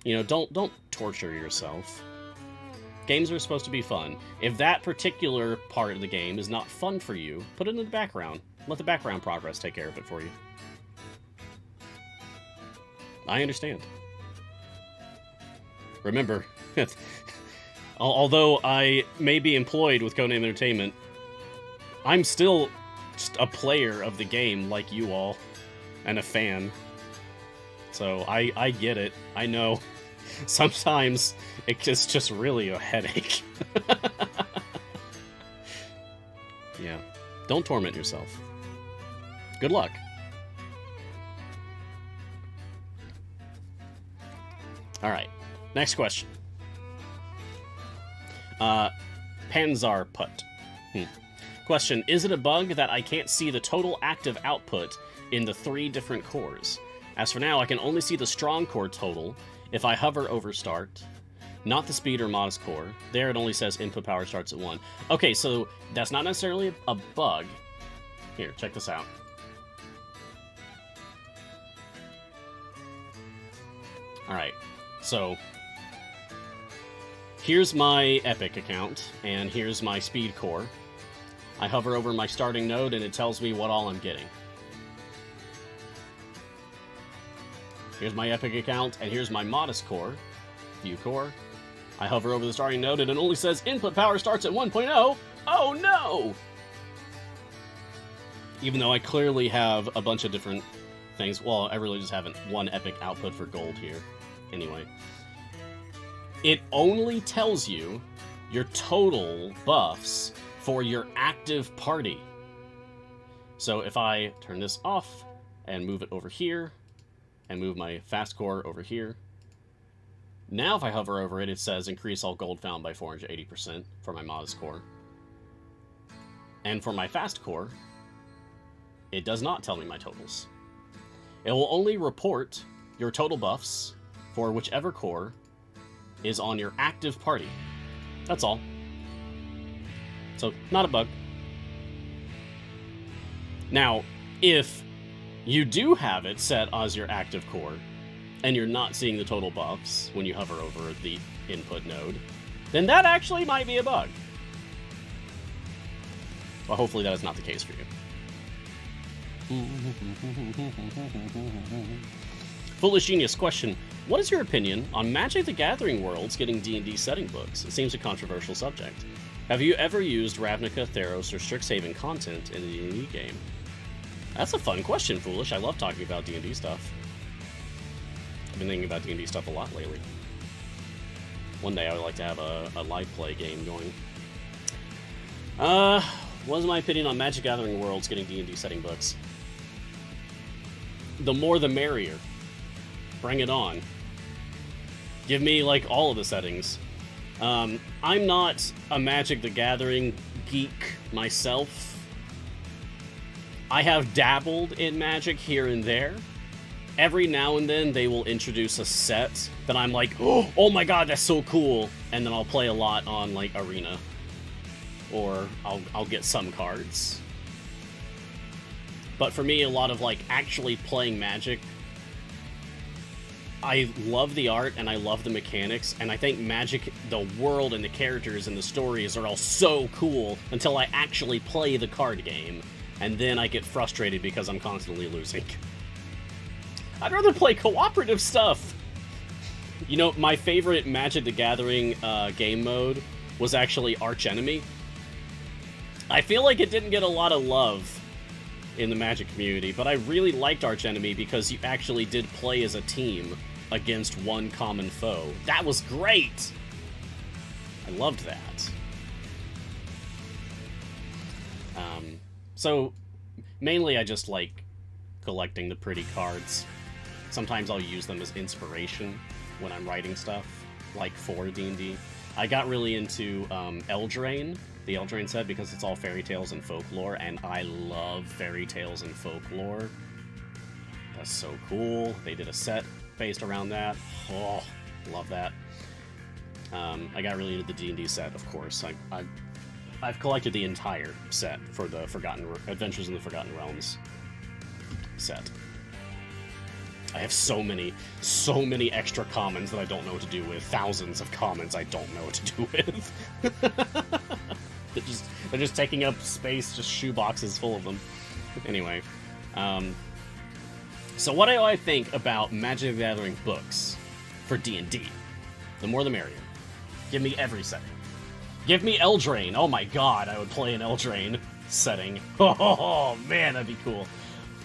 You know, don't torture yourself. Games are supposed to be fun. If that particular part of the game is not fun for you, put it in the background. Let the background progress take care of it for you. I understand. Remember, although I may be employed with Codename Entertainment, I'm still just a player of the game like you all, and a fan. So I get it. I know. Sometimes it's just really a headache. Yeah. Don't torment yourself. Good luck. Alright. Next question. Panzar Putt. Question, is it a bug that I can't see the total active output in the 3 different cores? As for now, I can only see the strong core total if I hover over start, not the speed or modest core. There it only says input power starts at 1. Okay, so that's not necessarily a bug. Here, check this out. Alright, so here's my Epic account, and here's my speed core. I hover over my starting node and it tells me what all I'm getting. Here's my Epic account, and here's my Modest core, View core. I hover over the starting node and it only says input power starts at 1.0. Oh no! Even though I clearly have a bunch of different things. Well, I really just have one Epic output for gold here. Anyway. It only tells you your total buffs for your active party. So if I turn this off and move it over here, and move my fast core over here, now if I hover over it, it says increase all gold found by 480% for my Modest core. And for my fast core, it does not tell me my totals. It will only report your total buffs for whichever core is on your active party. That's all. So, not a bug. Now, if you do have it set as your active core, and you're not seeing the total buffs when you hover over the input node, then that actually might be a bug. Well, hopefully that is not the case for you. Foolish Genius question: what is your opinion on Magic the Gathering worlds getting D&D setting books? It seems a controversial subject. Have you ever used Ravnica, Theros, or Strixhaven content in a D&D game? That's a fun question, Foolish. I love talking about D&D stuff. I've been thinking about D&D stuff a lot lately. One day I would like to have a live play game going. What is my opinion on Magic Gathering worlds getting D&D setting books? The more the merrier. Bring it on. Give me, like, all of the settings. I'm not a Magic the Gathering geek myself. I have dabbled in Magic here and there. Every now and then they will introduce a set that I'm like, oh my god, that's so cool. And then I'll play a lot on, like, Arena. Or I'll get some cards. But for me, a lot of, like, actually playing Magic, I love the art and I love the mechanics, and I think Magic, the world and the characters and the stories are all so cool until I actually play the card game, and then I get frustrated because I'm constantly losing. I'd rather play cooperative stuff! You know, my favorite Magic the Gathering game mode was actually Arch Enemy. I feel like it didn't get a lot of love in the Magic community, but I really liked Arch Enemy because you actually did play as a team against one common foe. That was great! I loved that. So, mainly I just like collecting the pretty cards. Sometimes I'll use them as inspiration when I'm writing stuff, like for D&D. I got really into Eldraine, the Eldraine set, because it's all fairy tales and folklore, and I love fairy tales and folklore. That's so cool. They did a set based around that. Oh, love that. I got really into the D&D set, of course. I've collected the entire set for the Adventures in the Forgotten Realms set. I have so many extra commons that I don't know what to do with. Thousands of commons I don't know what to do with. They're just taking up space, just shoe boxes full of them. Anyway, so what do I think about Magic the Gathering books for D&D? The more the merrier. Give me every setting. Give me Eldraine. Oh my god, I would play an Eldraine setting. Oh man, that'd be cool.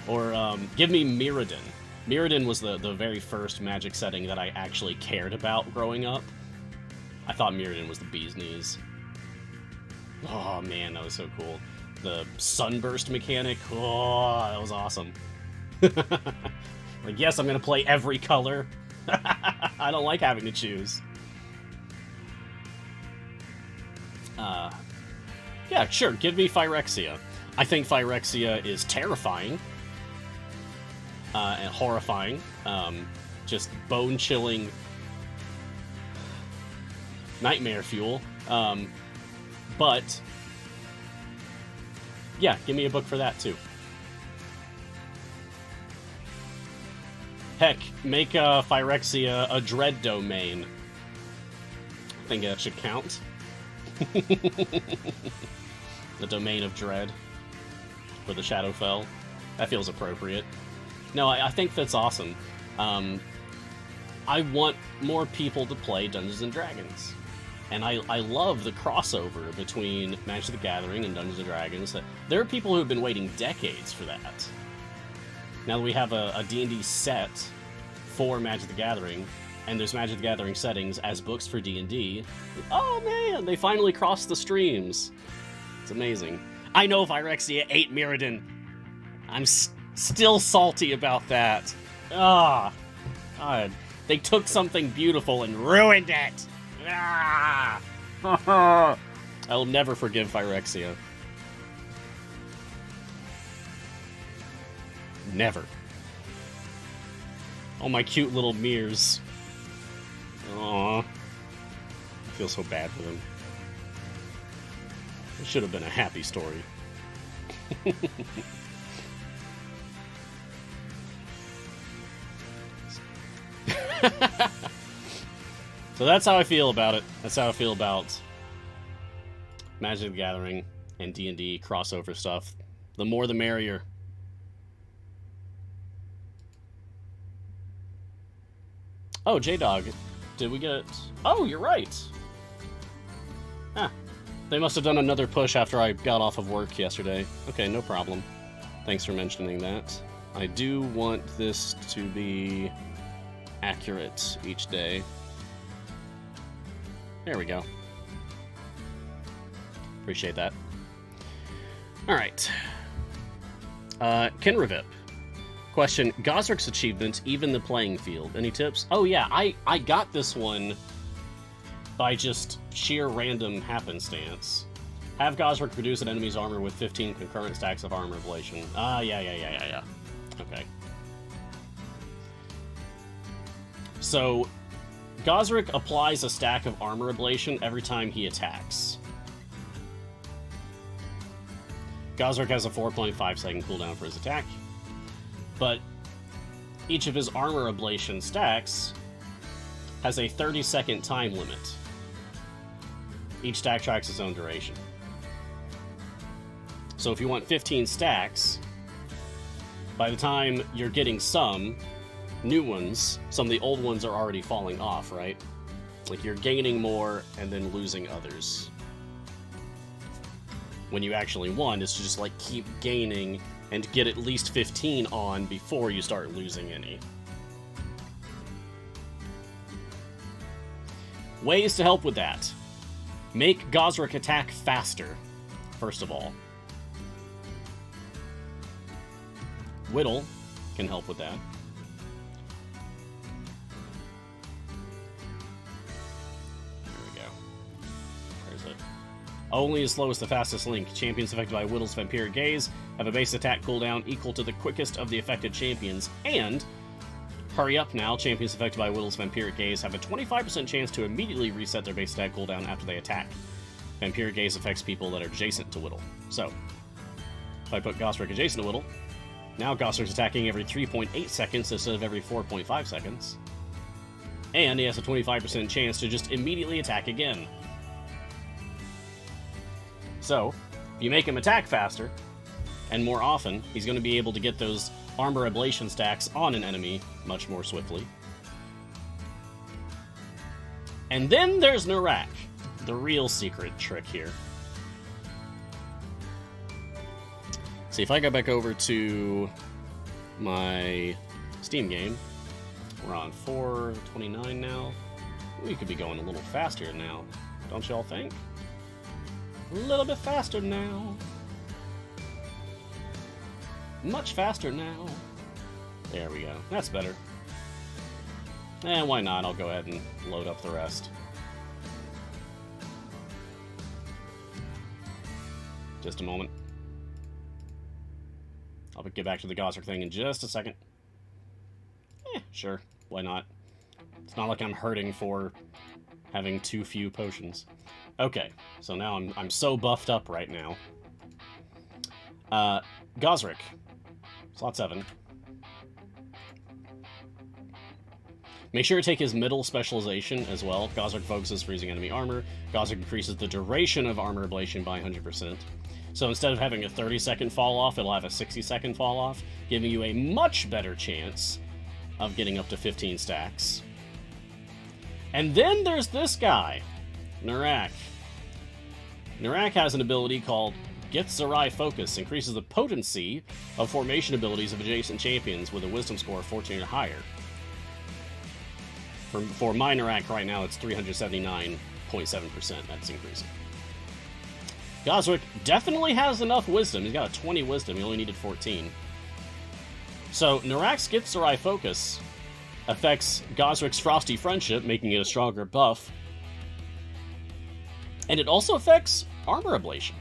Or give me Mirrodin. Mirrodin was the very first Magic setting that I actually cared about growing up. I thought Mirrodin was the bee's knees. Oh man, that was so cool. The sunburst mechanic, oh, that was awesome. Like, yes, I'm gonna play every color. I don't like having to choose. Yeah, sure, give me Phyrexia. I think Phyrexia is terrifying. And horrifying. Just bone-chilling nightmare fuel. But, yeah, give me a book for that, too. Heck, make Phyrexia a Dread domain. I think that should count. The Domain of Dread for the Shadowfell. That feels appropriate. No, I think that's awesome. I want more people to play Dungeons & Dragons. And I love the crossover between Magic the Gathering and Dungeons & Dragons. There are people who have been waiting decades for that. Now that we have a D&D set for Magic the Gathering, and there's Magic the Gathering settings as books for D&D, oh man, they finally crossed the streams. It's amazing. I know Phyrexia ate Mirrodin. I'm still salty about that. Ah, God. They took something beautiful and ruined it. Ah! I will never forgive Phyrexia. Never. Oh, my cute little Mears. Aww. I feel so bad for them. It should have been a happy story. So that's how I feel about it. That's how I feel about Magic the Gathering and D&D crossover stuff. The more the merrier. Oh, J-Dog. Did we get... Oh, you're right. Ah. They must have done another push after I got off of work yesterday. Okay, no problem. Thanks for mentioning that. I do want this to be accurate each day. There we go. Appreciate that. Alright. Kenrevip. Question, Gosrick's achievement, even the playing field. Any tips? Oh yeah, I got this one by just sheer random happenstance. Have Gosrick reduce an enemy's armor with 15 concurrent stacks of armor ablation. Ah, yeah. Okay. So, Gosrick applies a stack of armor ablation every time he attacks. Gosrick has a 4.5 second cooldown for his attack, but each of his armor ablation stacks has a 30-second time limit. Each stack tracks its own duration. So if you want 15 stacks, by the time you're getting some new ones, some of the old ones are already falling off, right? Like, you're gaining more and then losing others. When you actually want is to just, like, keep gaining and get at least 15 on before you start losing any. Ways to help with that. Make Gosrick attack faster, first of all. Whittle can help with that. Only as slow as the fastest link. Champions affected by Whittle's Vampiric Gaze have a base attack cooldown equal to the quickest of the affected champions. And, hurry up now, champions affected by Whittle's Vampiric Gaze have a 25% chance to immediately reset their base attack cooldown after they attack. Vampiric Gaze affects people that are adjacent to Whittle. So, if I put Gosrick adjacent to Whittle, now Gosrick's attacking every 3.8 seconds instead of every 4.5 seconds. And he has a 25% chance to just immediately attack again. So, if you make him attack faster, and more often, he's going to be able to get those armor ablation stacks on an enemy much more swiftly. And then there's Narak, the real secret trick here. See, if I go back over to my Steam game, we're on 429 now. We could be going a little faster now, don't y'all think? A little bit faster now. Much faster now. There we go. That's better. And why not? I'll go ahead and load up the rest. Just a moment. I'll get back to the Gosrick thing in just a second. Sure. Why not? It's not like I'm hurting for having too few potions. Okay, so now I'm so buffed up right now. Gosrick. Slot 7. Make sure to take his middle specialization as well. Gosrick focuses freezing enemy armor. Gosrick increases the duration of armor ablation by 100%. So instead of having a 30-second fall off, it'll have a 60-second fall off, giving you a much better chance of getting up to 15 stacks. And then there's this guy, Narak. Narak has an ability called Get Zerai Focus, increases the potency of formation abilities of adjacent champions with a wisdom score of 14 or higher. For my Narak right now, it's 379.7%. That's increasing. Gosrick definitely has enough wisdom. He's got a 20 wisdom. He only needed 14. So, Narak's Get Zerai Focus affects Gosrick's Frosty Friendship, making it a stronger buff. And it also affects Armor Ablation.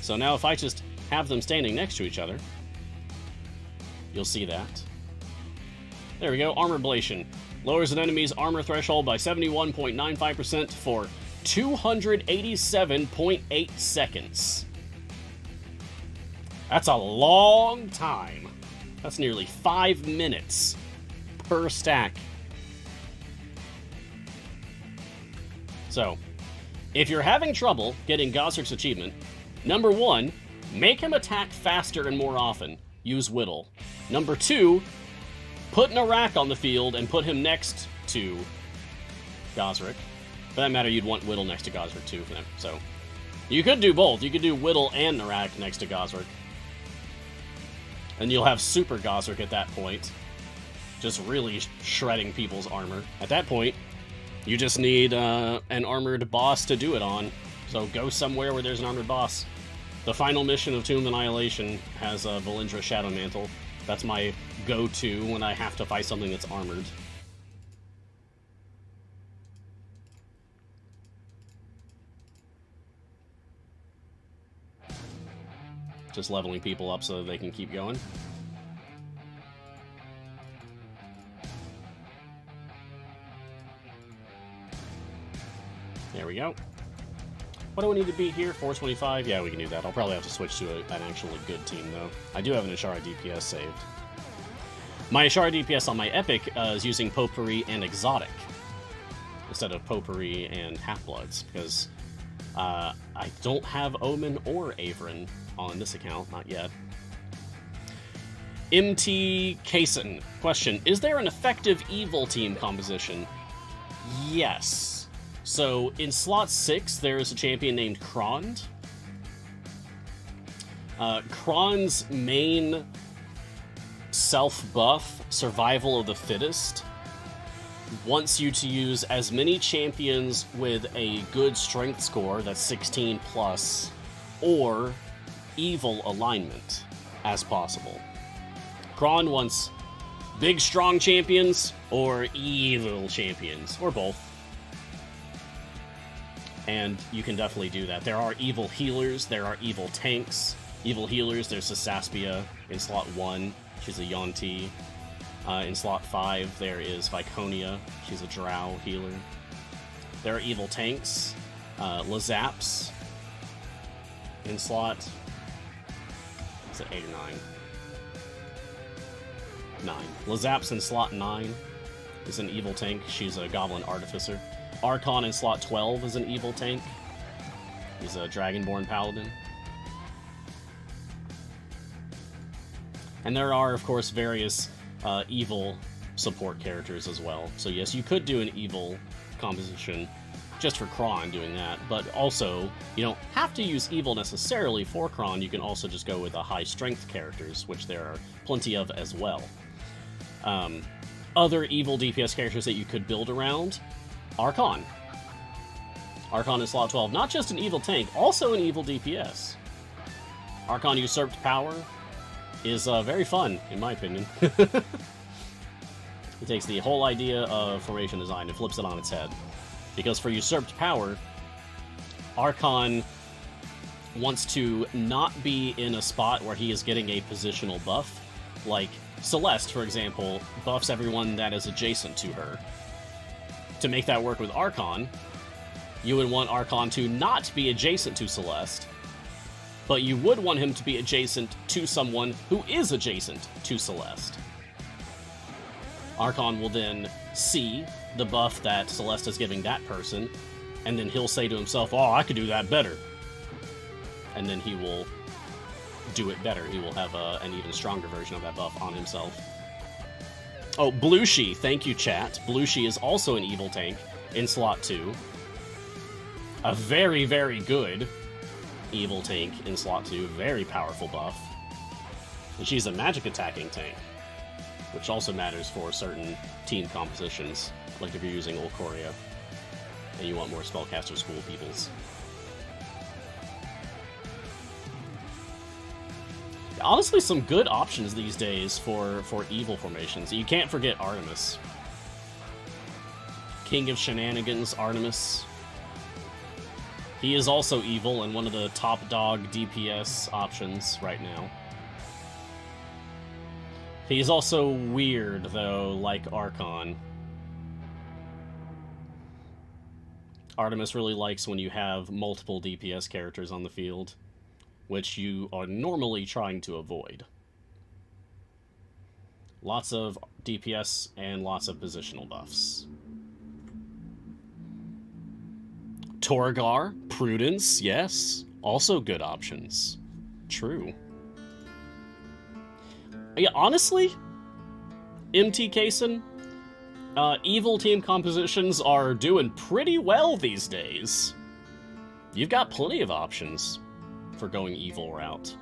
So now if I just have them standing next to each other, you'll see that. There we go, Armor Ablation. Lowers an enemy's armor threshold by 71.95% for 287.8 seconds. That's a long time. That's nearly 5 minutes per stack. So, if you're having trouble getting Gosrick's achievement, number 1, make him attack faster and more often. Use Whittle. Number 2, put Narak on the field and put him next to Gosrick. For that matter, you'd want Whittle next to Gosrick too. So, you could do both. You could do Whittle and Narak next to Gosrick. And you'll have Super Gosrick at that point. Just really shredding people's armor. At that point, you just need an armored boss to do it on. So go somewhere where there's an armored boss. The final mission of Tomb of Annihilation has a Valindra Shadow Mantle. That's my go-to when I have to fight something that's armored. Just leveling people up so that they can keep going. There we go. What do we need to beat here? 425? Yeah, we can do that. I'll probably have to switch to an actually good team, though. I do have an Ashara DPS saved. My Ashara DPS on my Epic is using Potpourri and Exotic instead of Potpourri and Half-Bloods, because I don't have Omen or Averin on this account, not yet. MT Kaysen. Question, is there an effective evil team composition? Yes. So, in slot 6, there is a champion named Krond. Krond's main self-buff, Survival of the Fittest, wants you to use as many champions with a good strength score, that's 16 plus, or evil alignment as possible. Krond wants big, strong champions, or evil champions, or both. And you can definitely do that. There are evil healers, there are evil tanks. Evil healers, there's Sasaspia in slot 1, she's a Yuan-Ti. In slot 5, there is Viconia, she's a Drow healer. There are evil tanks, Lazaps in slot, is it 8 or 9? 9. Lazaps in slot 9 is an evil tank, she's a Goblin Artificer. Archon in slot 12 is an evil tank. He's a Dragonborn Paladin. And there are, of course, various evil support characters as well. So yes, you could do an evil composition just for Krond doing that, but also, you don't have to use evil necessarily for Krond. You can also just go with the high strength characters, which there are plenty of as well. Other evil DPS characters that you could build around, Archon. Archon in slot 12, not just an evil tank, also an evil DPS. Archon Usurped Power is very fun, in my opinion. He takes the whole idea of formation design and flips it on its head. Because for Usurped Power, Archon wants to not be in a spot where he is getting a positional buff. Like Celeste, for example, buffs everyone that is adjacent to her. To make that work with Archon, you would want Archon to not be adjacent to Celeste, but you would want him to be adjacent to someone who is adjacent to Celeste. Archon will then see the buff that Celesta's giving that person, and then he'll say to himself, oh, I could do that better. And then he will do it better. He will have an even stronger version of that buff on himself. Oh, Blushi, thank you, chat. Blushi is also an evil tank in slot 2. A very, very good evil tank in slot 2. Very powerful buff. And she's a magic attacking tank, which also matters for certain team compositions, like if you're using Olkoria and you want more spellcaster school peoples. Honestly, some good options these days for evil formations. You can't forget Artemis. King of Shenanigans, Artemis. He is also evil and one of the top dog DPS options right now. He's also weird, though, like Archon. Artemis really likes when you have multiple DPS characters on the field, which you are normally trying to avoid. Lots of DPS and lots of positional buffs. Torgar, Prudence, yes. Also good options. True. Yeah, honestly, MT Kaysen, evil team compositions are doing pretty well these days. You've got plenty of options for going evil route.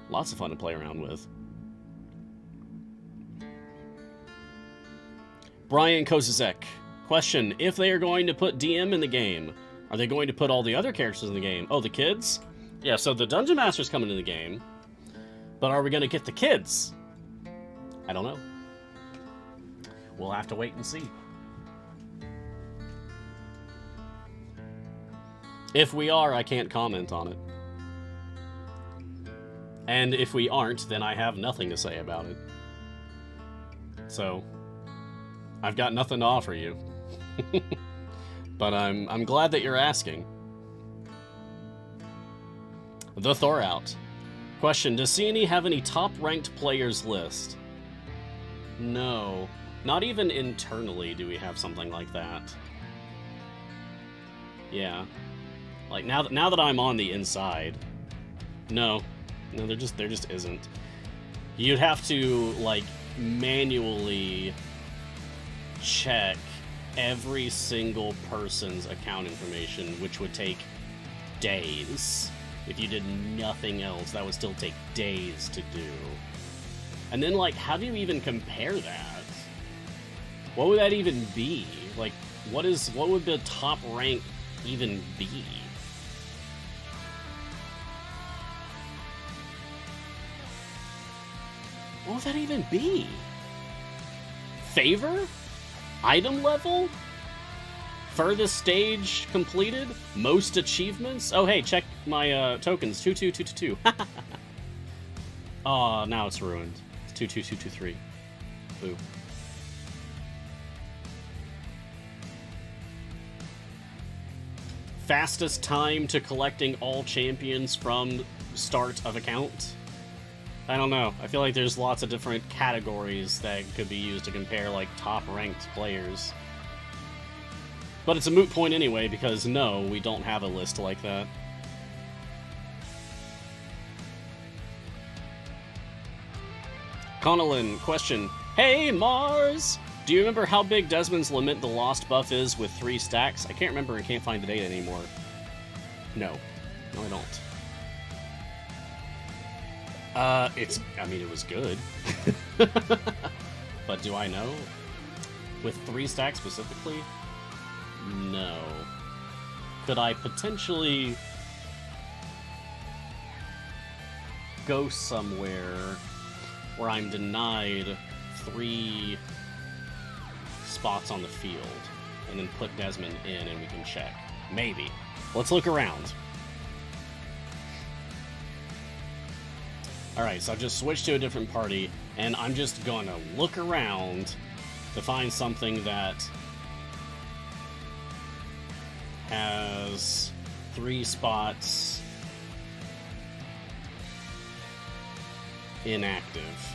Lots of fun to play around with. Brian Kozizek. Question, if they are going to put DM in the game, are they going to put all the other characters in the game? Oh, the kids? Yeah, so the Dungeon Master's coming in the game, but are we going to get the kids? I don't know. We'll have to wait and see. If we are, I can't comment on it. And if we aren't, then I have nothing to say about it. So, I've got nothing to offer you. But I'm glad that you're asking. The Thor out. Question, does CNE have any top-ranked players list? No. Not even internally do we have something like that. Yeah. Like, now that I'm on the inside, no, there just isn't. You'd have to, like, manually check every single person's account information, which would take days. If you did nothing else, that would still take days to do. And then, like, how do you even compare that? What would that even be? Like, what would the top rank even be? What would that even be? Favor? Item level? Furthest stage completed? Most achievements? Oh, hey, check my tokens. 22222. Oh, now it's ruined. It's 22223. Boo. Fastest time to collecting all champions from start of account? I don't know. I feel like there's lots of different categories that could be used to compare, like, top-ranked players. But it's a moot point anyway, because no, we don't have a list like that. Connellan, question. Hey, Mars! Do you remember how big Desmond's Lament the Lost buff is with 3 stacks? I can't remember and can't find the data anymore. No. No, I don't. I mean, it was good. But do I know? With 3 stacks specifically? No. Could I potentially go somewhere where I'm denied 3 spots on the field and then put Desmond in and we can check? Maybe. Let's look around. Alright, so I've just switched to a different party, and I'm just gonna look around to find something that has 3 spots inactive.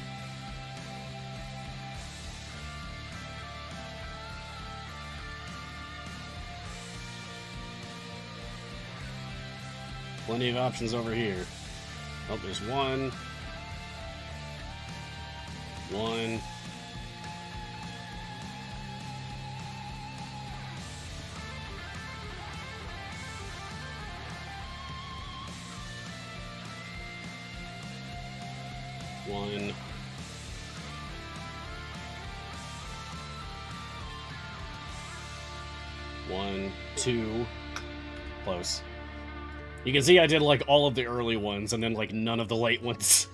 Plenty of options over here. Oh, there's one. One. One. One, two. Close. You can see I did, like, all of the early ones, and then, like, none of the late ones.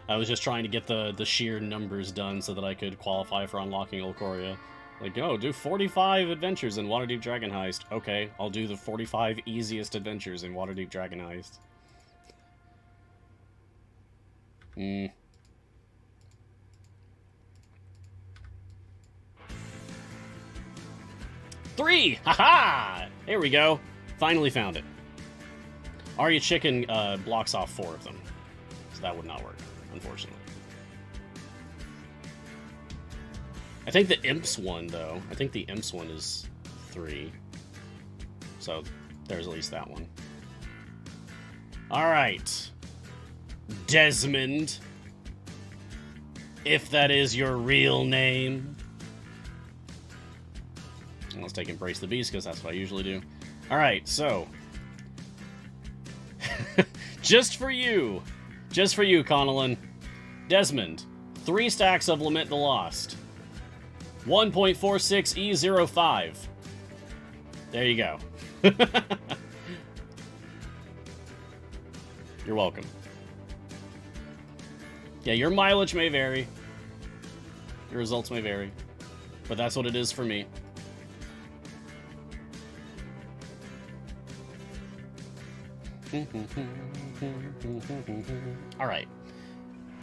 I was just trying to get the sheer numbers done so that I could qualify for unlocking Ulcoria. Like, oh, do 45 adventures in Waterdeep Dragon Heist. Okay, I'll do the 45 easiest adventures in Waterdeep Dragon Heist. Three! Haha! There we go. Finally found it. Arya Chicken blocks off 4 of them. So that would not work, unfortunately. I think the Imps one, though. I think the Imps one is 3. So there's at least that one. Alright. Desmond. If that is your real name. Let's take Embrace the Beast, because that's what I usually do. Alright, so. Just for you, Connellan. Desmond. 3 stacks of Lament the Lost. 1.46 E05. There you go. You're welcome. Yeah, your mileage may vary. Your results may vary. But that's what it is for me. Alright.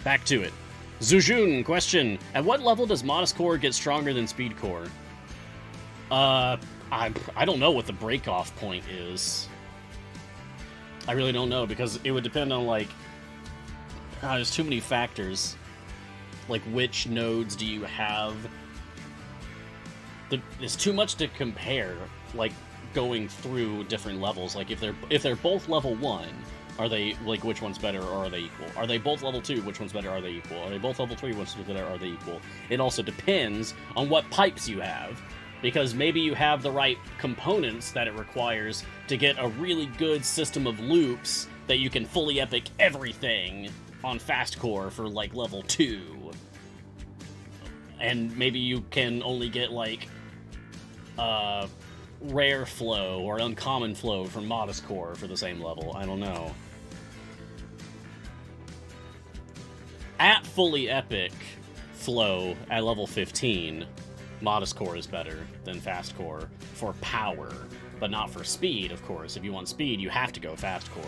Back to it. Zujun, question. At what level does Modest Core get stronger than Speed Core? I don't know what the break-off point is. I really don't know, because it would depend on, like... there's too many factors. Like, which nodes do you have? There's too much to compare, like, going through different levels. Like, if they're both level 1, are they, like, which one's better, or are they equal? Are they both level 2, which one's better, are they equal? Are they both level 3, which one's better, are they equal? It also depends on what pipes you have, because maybe you have the right components that it requires to get a really good system of loops that you can fully epic everything on Fast Core for, like, level 2. And maybe you can only get, like, rare flow or uncommon flow from Modest Core for the same level. I don't know. At fully epic flow at level 15, Modest Core is better than Fast Core for power, but not for speed, of course. If you want speed, you have to go Fast Core.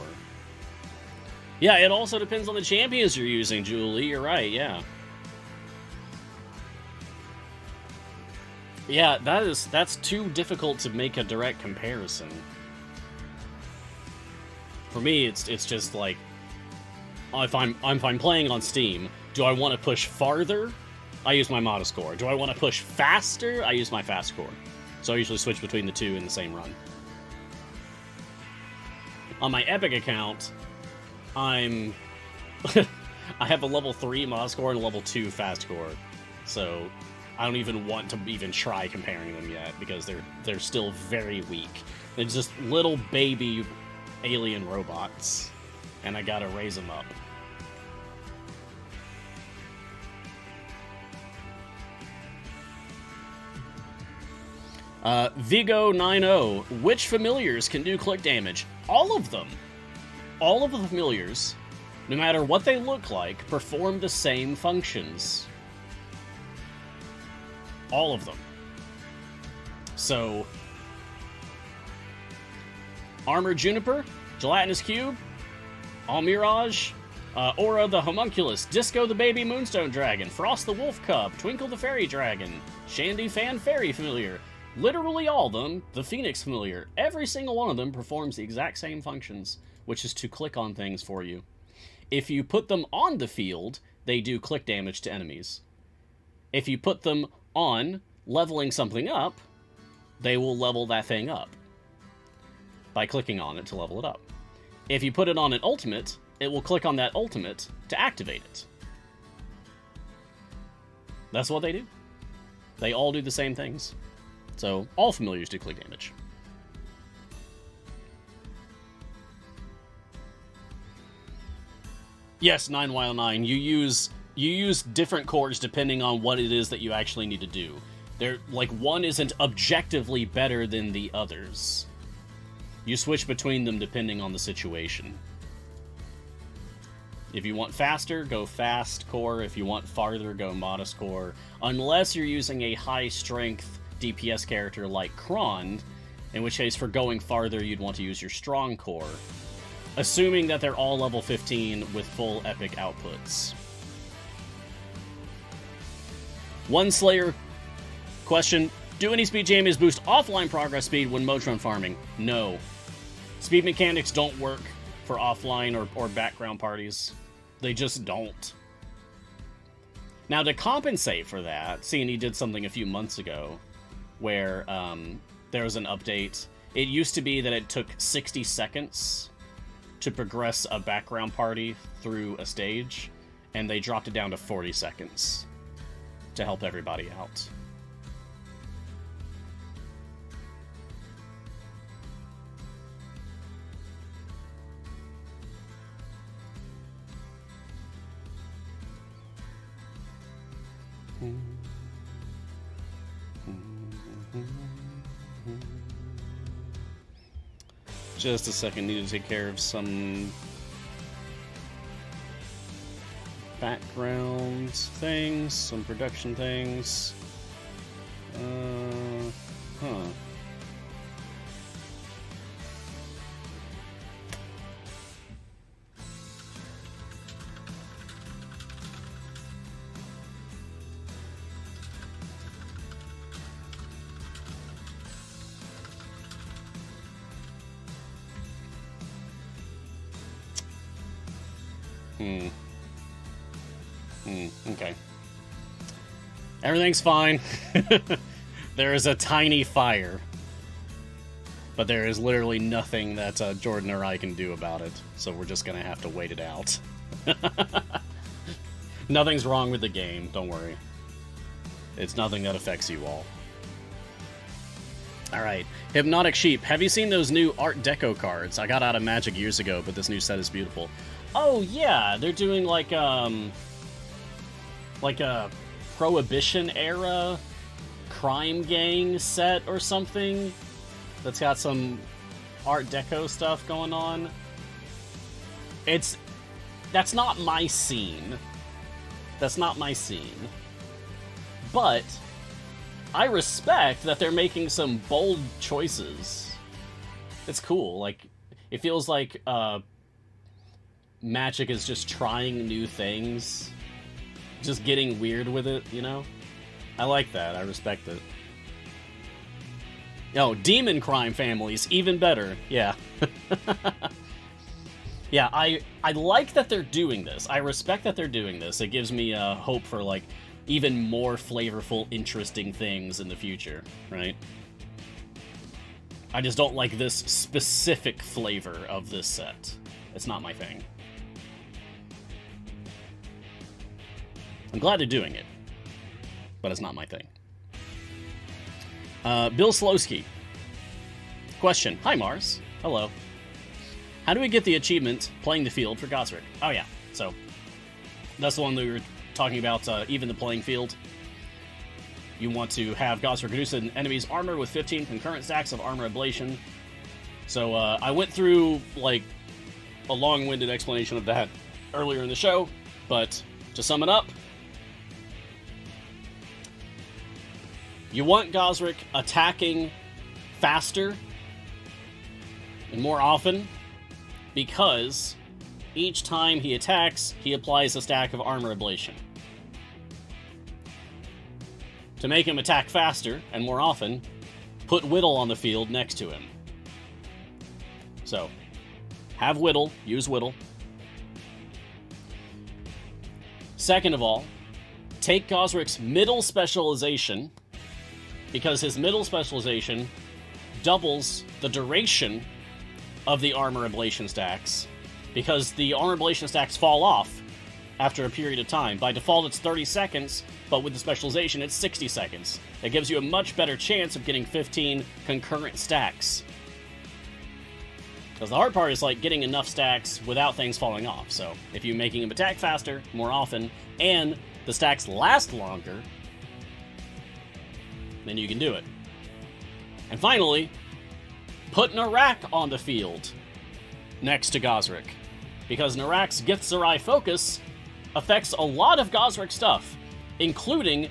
Yeah, it also depends on the champions you're using, Julie. You're right, yeah. Yeah, that's too difficult to make a direct comparison. For me, it's just like, if I'm playing on Steam, do I want to push farther? I use my Modest Core. Do I want to push faster? I use my Fast Core. So I usually switch between the two in the same run. On my Epic account, I have a level 3 Modest Core and a level 2 Fast Core. So I don't even want to even try comparing them yet, because they're still very weak. They're just little baby alien robots, and I gotta raise them up. Vigo90, which familiars can do click damage? All of them. All of the familiars, no matter what they look like, perform the same functions. All of them. So, Armor Juniper, Gelatinous Cube, Almirage, Aura the Homunculus, Disco the Baby Moonstone Dragon, Frost the Wolf Cub, Twinkle the Fairy Dragon, Shandy Fan Fairy Familiar. Literally all of them, the Phoenix Familiar. Every single one of them performs the exact same functions, which is to click on things for you. If you put them on the field, they do click damage to enemies. If you put them on leveling something up, they will level that thing up. by clicking on it to level it up. If you put it on an ultimate, it will click on that ultimate to activate it. That's what they do. They all do the same things. So, all familiars do click damage. Yes, 9while9, you use different cores depending on what it is that you actually need to do. One isn't objectively better than the others. You switch between them depending on the situation. If you want faster, go fast core. If you want farther, go modest core. Unless you're using a high-strength DPS character like Kron, in which case for going farther, you'd want to use your strong core. Assuming that they're all level 15 with full epic outputs. One Slayer question. Do any speed jammies boost offline progress speed when Motron farming? No. Speed mechanics don't work for offline or background parties. They just don't. Now, to compensate for that, seeing he did something a few months ago where there was an update. It used to be that it took 60 seconds to progress a background party through a stage, and they dropped it down to 40 seconds to help everybody out. Just a second, need to take care of some background things, some production things. Huh. Okay. Everything's fine. There is a tiny fire. But there is literally nothing that Jordan or I can do about it. So we're just gonna have to wait it out. Nothing's wrong with the game, don't worry. It's nothing that affects you all. Alright, Hypnotic Sheep. Have you seen those new Art Deco cards? I got out of Magic years ago, but this new set is beautiful. Oh yeah, they're doing like a Prohibition era crime gang set or something that's got some Art Deco stuff going on. That's not my scene. That's not my scene. But I respect that they're making some bold choices. It's cool. Like, it feels like Magic is just trying new things. Just getting weird with it, you know? I like that. I respect it. Oh, demon crime families, even better. Yeah. Yeah, I like that they're doing this. I respect that they're doing this. It gives me hope for, like, even more flavorful, interesting things in the future, right? I just don't like this specific flavor of this set. It's not my thing. I'm glad they're doing it, but it's not my thing. Bill Slowski. Question. Hi, Mars. Hello. How do we get the achievement playing the field for Gosrick? Oh, yeah. So, that's the one that we were talking about, even the playing field. You want to have Gosrick reduce an enemy's armor with 15 concurrent stacks of armor ablation. So, I went through, like, a long-winded explanation of that earlier in the show, but to sum it up, you want Gosrick attacking faster and more often because each time he attacks, he applies a stack of armor ablation. To make him attack faster and more often, put Whittle on the field next to him. So, have Whittle, use Whittle. Second of all, take Gosrick's middle specialization, because his middle specialization doubles the duration of the armor ablation stacks, because the armor ablation stacks fall off after a period of time. By default, it's 30 seconds, but with the specialization, it's 60 seconds. It gives you a much better chance of getting 15 concurrent stacks. Because the hard part is, like, getting enough stacks without things falling off. So, if you're making them attack faster, more often, and the stacks last longer, then you can do it. And finally, put Narak on the field next to Gosrick. Because Narak's Githzerai focus affects a lot of Gosrick stuff, including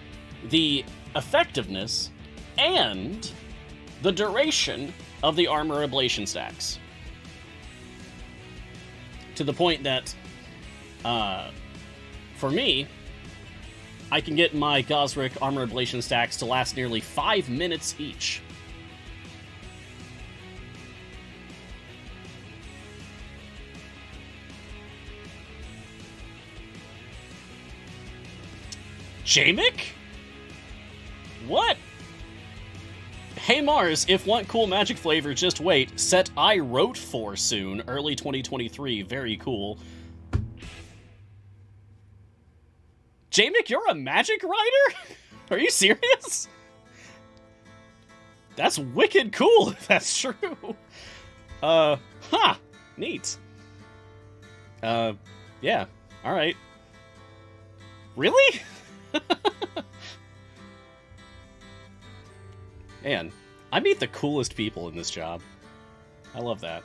the effectiveness and the duration of the armor ablation stacks. To the point that, for me, I can get my Gosrick armor ablation stacks to last nearly 5 minutes each. Jamek? What? Hey Mars, if want cool magic flavor, just wait. Set I wrote for soon, early 2023. Very cool. Jamek, you're a magic writer? Are you serious? That's wicked cool if that's true. Neat. Yeah. Alright. Really? Man, I meet the coolest people in this job. I love that.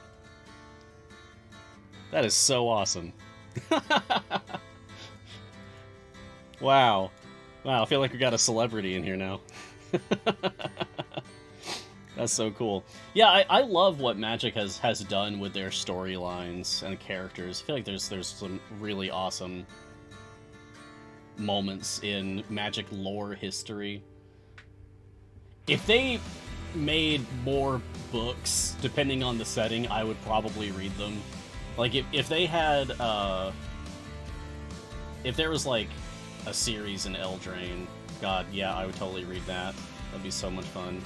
That is so awesome. Wow. Wow, I feel like we got a celebrity in here now. That's so cool. Yeah, I love what Magic has done with their storylines and characters. I feel like there's some really awesome moments in Magic lore history. If they made more books, depending on the setting, I would probably read them. Like, if they had, if there was, like, a series in Eldraine, God, yeah, I would totally read that. That'd be so much fun.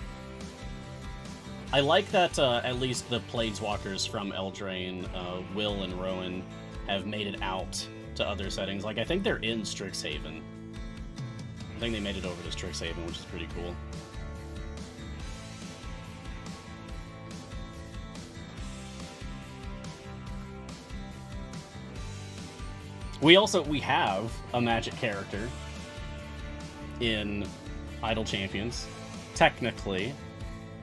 I like that, at least the Planeswalkers from Eldraine, Will and Rowan, have made it out to other settings. Like, I think they're in Strixhaven. I think they made it over to Strixhaven, which is pretty cool. We have a Magic character in Idle Champions. Technically,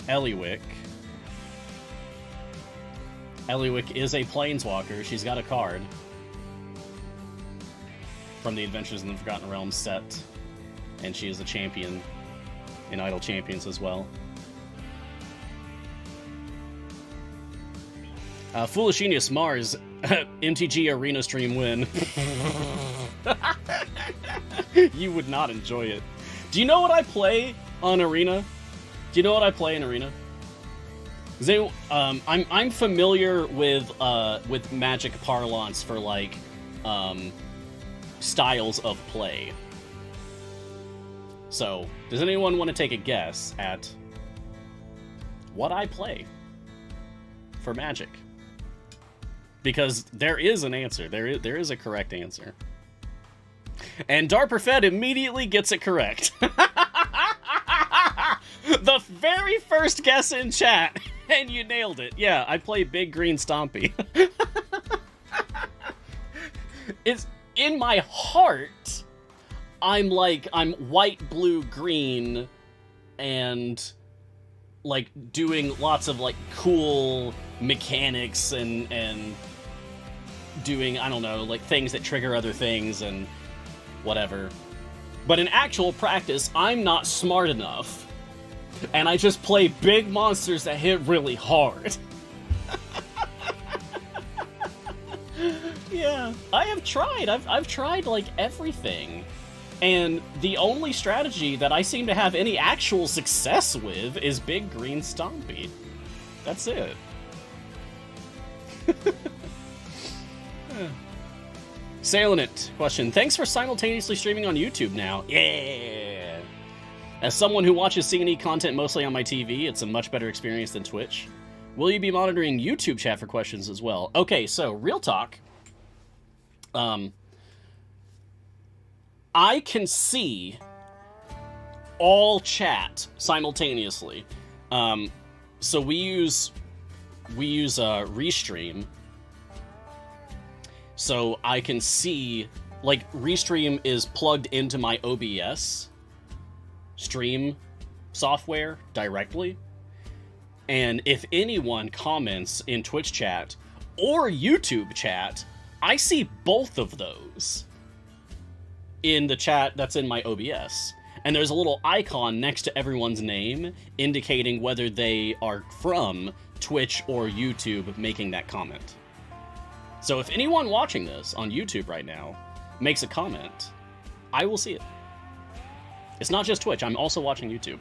Eliwick. Eliwick is a Planeswalker. She's got a card from the Adventures in the Forgotten Realms set, and she is a champion in Idle Champions as well. Foolish Genius Mars, MTG Arena stream win. You would not enjoy it. Do you know what I play on Arena? Do you know what I play in Arena? I'm familiar with Magic parlance for, like, styles of play. So, does anyone want to take a guess at what I play for Magic? Because there is an answer. There is a correct answer. And Darperfed immediately gets it correct. The very first guess in chat, and you nailed it. Yeah, I play Big Green Stompy. It's in my heart. I'm white, blue, green, and like doing lots of like cool mechanics and doing, I don't know, like things that trigger other things and whatever. But in actual practice, I'm not smart enough, and I just play big monsters that hit really hard. Yeah, I have tried. I've tried like everything. And the only strategy that I seem to have any actual success with is Big Green Stompy. That's it. Sailing it. Question. Thanks for simultaneously streaming on YouTube now. Yeah! As someone who watches C&E content mostly on my TV, it's a much better experience than Twitch. Will you be monitoring YouTube chat for questions as well? Okay, so real talk. I can see all chat simultaneously. So we use Restream. So I can see, like, Restream is plugged into my OBS stream software directly. And if anyone comments in Twitch chat or YouTube chat, I see both of those in the chat that's in my OBS. And there's a little icon next to everyone's name indicating whether they are from Twitch or YouTube making that comment. So if anyone watching this on YouTube right now makes a comment, I will see it. It's not just Twitch, I'm also watching YouTube.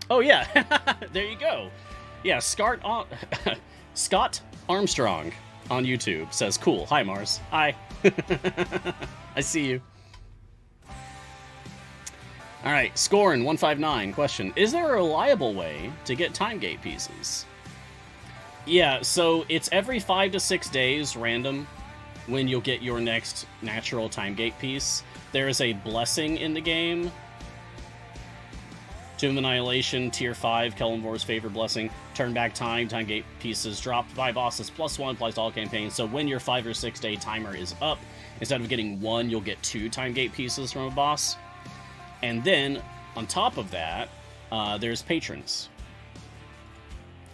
Oh yeah, there you go. Yeah, Scott Armstrong on YouTube says, cool, hi Mars, hi. I see you. Alright, Scorn159, question, is there a reliable way to get time gate pieces? Yeah, so it's every 5 to 6 days random when you'll get your next natural time gate piece. There is a blessing in the game. Tomb Annihilation, Tier 5, Kellenvor's favorite blessing. Turn back time, time gate pieces dropped by bosses, +1, applies to all campaigns. So when your 5 or 6 day timer is up, instead of getting 1, you'll get 2 time gate pieces from a boss. And then, on top of that, there's patrons.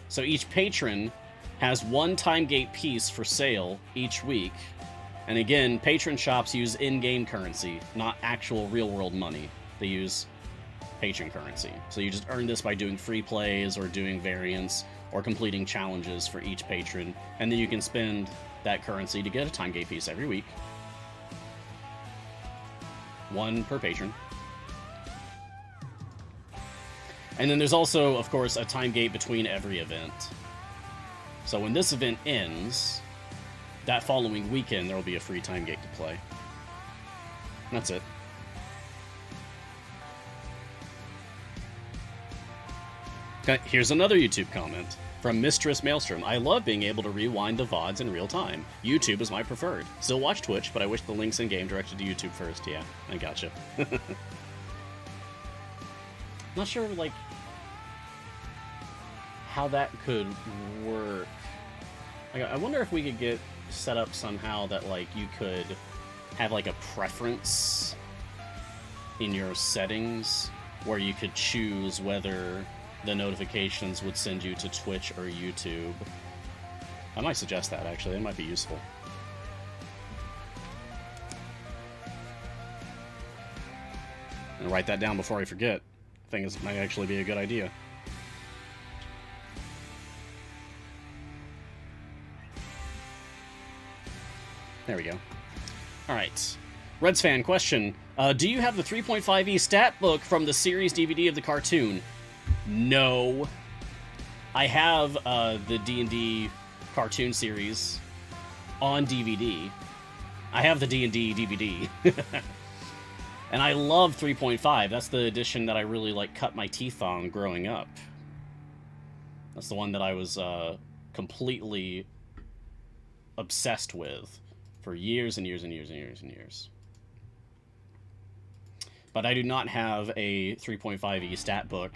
So each patron has 1 time gate piece for sale each week. And again, patron shops use in-game currency, not actual real-world money. They use patron currency. So you just earn this by doing free plays or doing variants or completing challenges for each patron. And then you can spend that currency to get a time gate piece every week. 1 per patron. And then there's also, of course, a time gate between every event. So when this event ends, that following weekend, there will be a free time gate to play. And that's it. Okay, here's another YouTube comment from Mistress Maelstrom. I love being able to rewind the VODs in real time. YouTube is my preferred. Still watch Twitch, but I wish the links in-game directed to YouTube first. Yeah, I gotcha. Not sure, like, how that could work. I wonder if we could get set up somehow that, like, you could have, like, a preference in your settings where you could choose whether the notifications would send you to Twitch or YouTube. I might suggest that, actually. That might be useful. And write that down before I forget. I think this might actually be a good idea. There we go. Alright. Reds fan question. Do you have the 3.5e stat book from the series DVD of the cartoon? No. I have the D&D cartoon series on DVD. I have the D&D DVD. And I love 3.5. That's the edition that I really, like, cut my teeth on growing up. That's the one that I was completely obsessed with for years and years and years and years and years. But I do not have a 3.5e stat book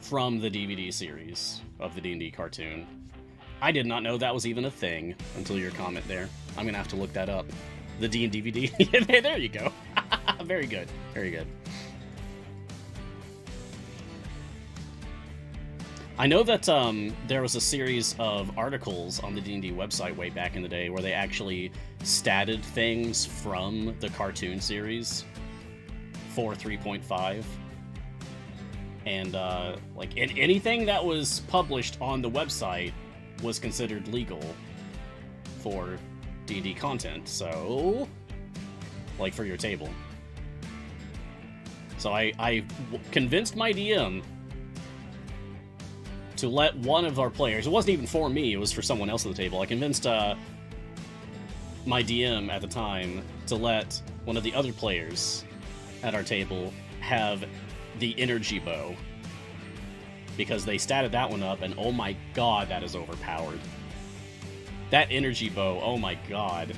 from the DVD series of the D&D cartoon. I did not know that was even a thing until your comment there. I'm gonna have to look that up. The D&D DVD. There you go. Very good. Very good. I know that there was a series of articles on the D&D website way back in the day where they actually statted things from the cartoon series for 3.5. And, like, anything that was published on the website was considered legal for D&D content, so, like, for your table. So I convinced my DM to let one of our players, it wasn't even for me, it was for someone else at the table, I convinced my DM at the time to let one of the other players at our table have the energy bow, because they statted that one up, and oh my god, that is overpowered. That energy bow, oh my god.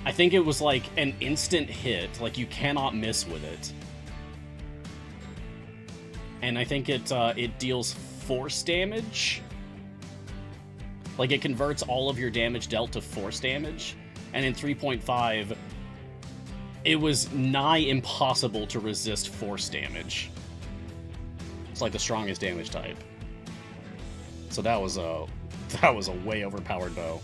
I think it was like an instant hit, like you cannot miss with it. And I think it deals force damage. Like, it converts all of your damage dealt to force damage. And in 3.5, it was nigh impossible to resist force damage. It's like the strongest damage type. So that was a way overpowered bow.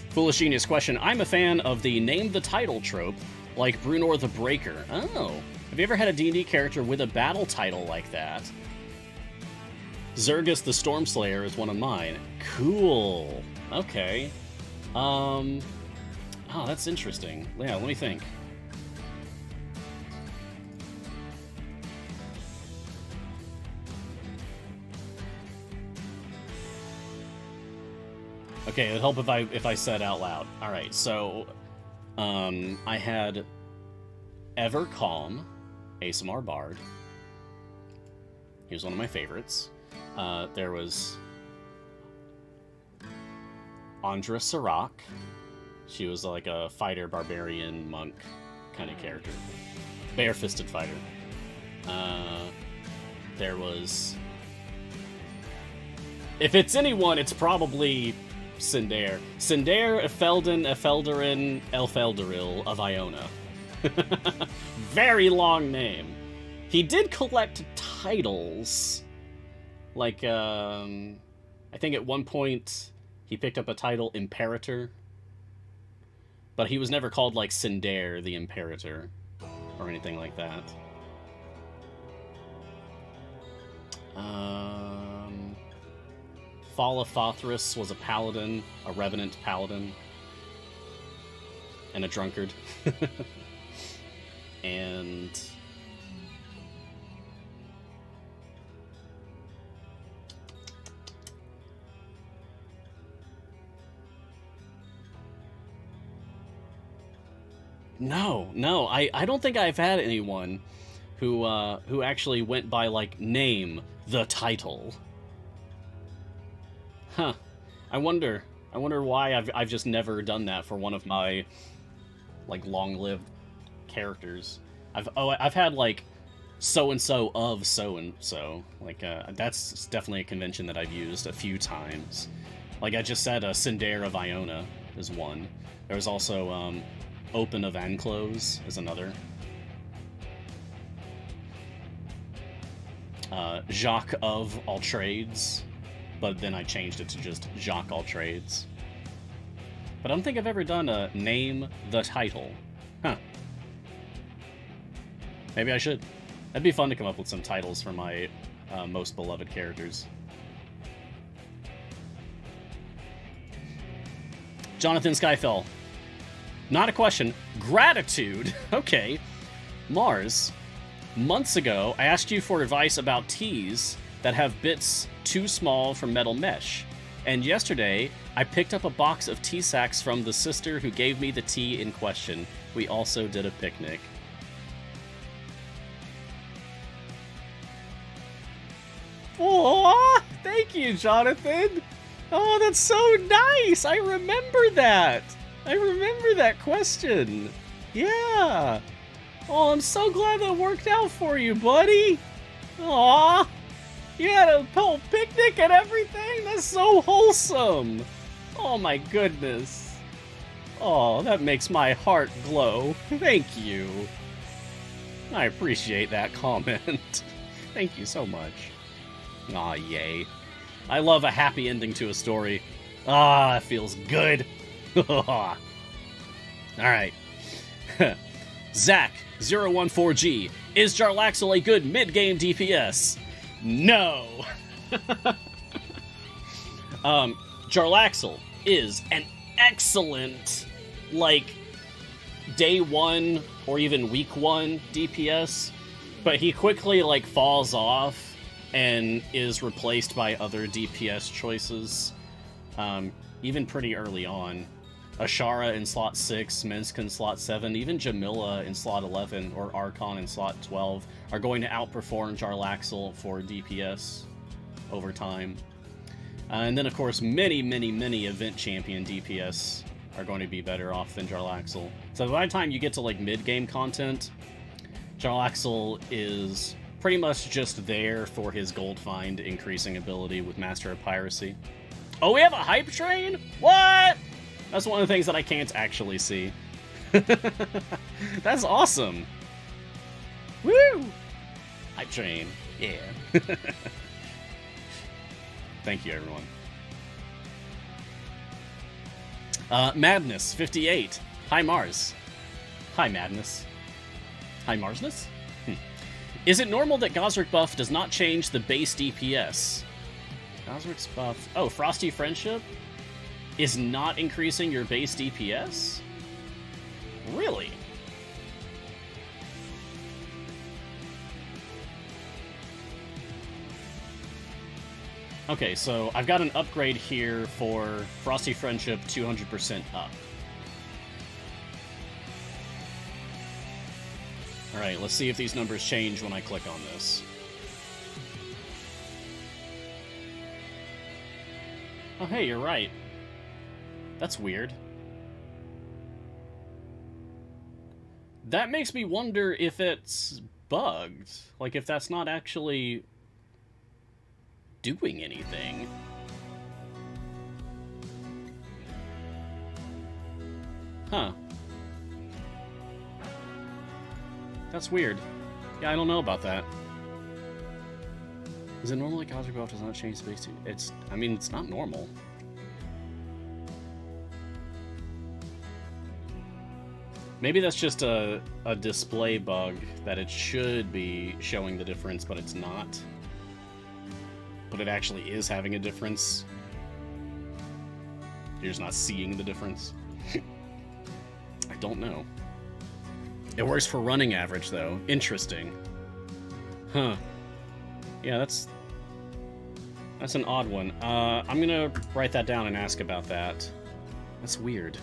Foolish Genius question. I'm a fan of the name the title trope, like Brunor the Breaker. Oh. Have you ever had a D&D character with a battle title like that? Zergus the Stormslayer is one of mine. Cool. Okay. Oh, that's interesting. Yeah, let me think. Okay, it'd help if I said out loud. All right, so I had Ever Calm, ASMR Bard. He was one of my favorites. There was Andra Sirach. She was like a fighter, barbarian, monk kind of character. Bare-fisted fighter. There was... If it's anyone, it's probably Cinder. Cinder, Efeldarin, Elfeldaril of Iona. Very long name. He did collect titles. Like, I think at one point he picked up a title Imperator. But he was never called, like, Cinder the Imperator or anything like that. Thalafothris was a paladin, a revenant paladin, and a drunkard. And... No, I don't think I've had anyone who actually went by, like, name the title. Huh. I wonder why I've just never done that for one of my, like, long-lived characters. I've had, like, so-and-so of so-and-so. Like, that's definitely a convention that I've used a few times. Like, I just said Cinder of Iona is one. There was also, Open of Anclose is another. Jacques of All Trades, but then I changed it to just Jacques All Trades. But I don't think I've ever done a name the title. Huh. Maybe I should. That'd be fun to come up with some titles for my most beloved characters. Jonathan Skyfell. Not a question. Gratitude. Okay. Mars. Months ago, I asked you for advice about teas that have bits too small for metal mesh. And yesterday, I picked up a box of tea sacks from the sister who gave me the tea in question. We also did a picnic. Oh, thank you, Jonathan. Oh, that's so nice. I remember that. I remember that question. Yeah. Oh, I'm so glad that worked out for you, buddy. Aw. You had a whole picnic and everything? That's so wholesome. Oh, my goodness. Oh, that makes my heart glow. Thank you. I appreciate that comment. Thank you so much. Aw, yay. I love a happy ending to a story. Ah, it feels good. Alright. Zach014G. Is Jarlaxel a good mid-game DPS? No! Jarlaxel is an excellent, like, day 1 or even week 1 DPS, but he quickly, like, falls off and is replaced by other DPS choices. even pretty early on. Ashara in slot 6, Minsk in slot 7, even Jamila in slot 11, or Archon in slot 12, are going to outperform Jarlaxel for DPS over time. And then, of course, many event champion DPS are going to be better off than Jarlaxel. So by the time you get to, like, mid-game content, Jarlaxel is pretty much just there for his gold find increasing ability with Master of Piracy. Oh, we have a hype train? What? That's one of the things that I can't actually see. That's awesome. Woo! Hype train. Yeah. Thank you, everyone. Madness 58. Hi, Mars. Hi, Madness. Hi, Marsness? Is it normal that Gosrick buff does not change the base DPS? Gosrick's buff... Oh, Frosty Friendship is not increasing your base DPS? Really? Okay, so I've got an upgrade here for Frosty Friendship 200% up. Alright, let's see if these numbers change when I click on this. Oh, hey, you're right. That's weird. That makes me wonder if it's bugged. Like, if that's not actually doing anything. Huh. That's weird. Yeah, I don't know about that. Is it normal that Gosrick buff does not change space to... It's... I mean, it's not normal. Maybe that's just a display bug that it should be showing the difference, but it's not. But it actually is having a difference. You're just not seeing the difference. I don't know. It works for running average, though. Interesting. Huh. Yeah, that's an odd one. I'm gonna write that down and ask about that. That's weird.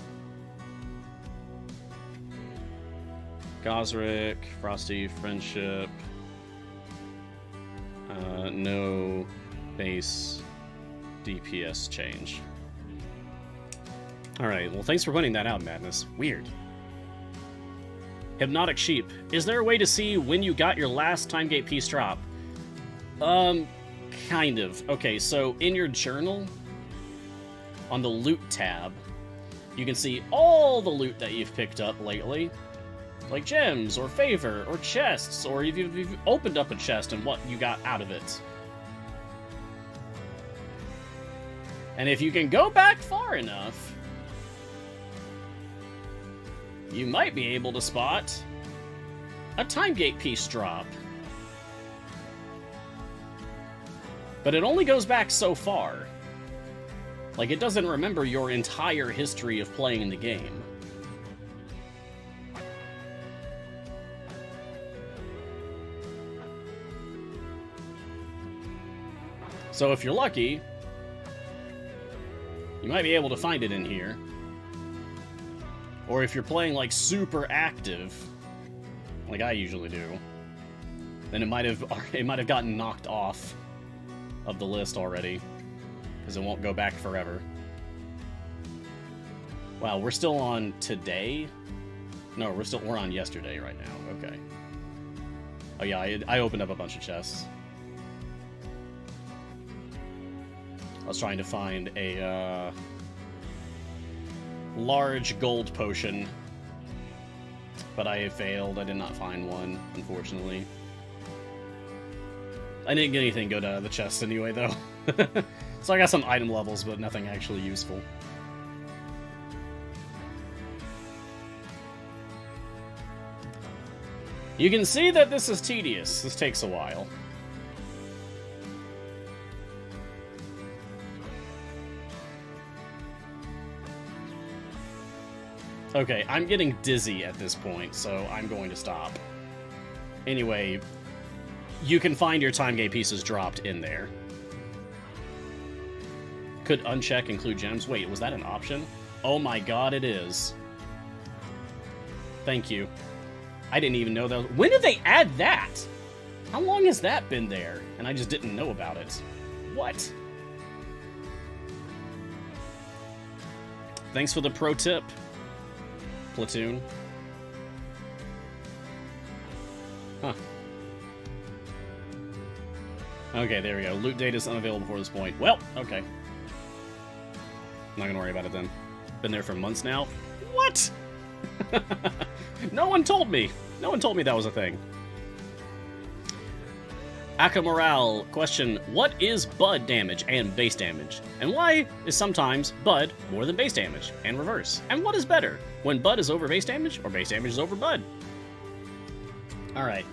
Gosrick, Frosty Friendship. No base DPS change. Alright, well thanks for pointing that out, Madness. Weird. Hypnotic Sheep. Is there a way to see when you got your last Timegate piece drop? Kind of. Okay, so in your journal, on the loot tab, you can see all the loot that you've picked up lately. Like gems, or favor, or chests, or if you've opened up a chest and what you got out of it. And if you can go back far enough, you might be able to spot a Timegate piece drop. But it only goes back so far. Like, it doesn't remember your entire history of playing the game. So if you're lucky, you might be able to find it in here. Or if you're playing, like, super active, like I usually do, then it might have gotten knocked off of the list already, because it won't go back forever. Wow, we're still on today? No, we're on yesterday right now. Okay. Oh yeah, I opened up a bunch of chests. I was trying to find a large gold potion, but I failed. I did not find one, unfortunately. I didn't get anything good out of the chest anyway, though. So I got some item levels, but nothing actually useful. You can see that this is tedious. This takes a while. Okay, I'm getting dizzy at this point, so I'm going to stop. Anyway, you can find your Timegate pieces dropped in there. Could uncheck include gems? Wait, was that an option? Oh my god, it is. Thank you. I didn't even know that. When did they add that? How long has that been there? And I just didn't know about it. What? Thanks for the pro tip, Platoon. Huh. Okay, there we go. Loot data is unavailable before this point. Well, okay. I'm not gonna worry about it then. Been there for months now. What? No one told me. No one told me that was a thing. Akamoral, question, what is Bud damage and base damage? And why is sometimes Bud more than base damage, and reverse? And what is better, when Bud is over base damage, or base damage is over Bud? Alright.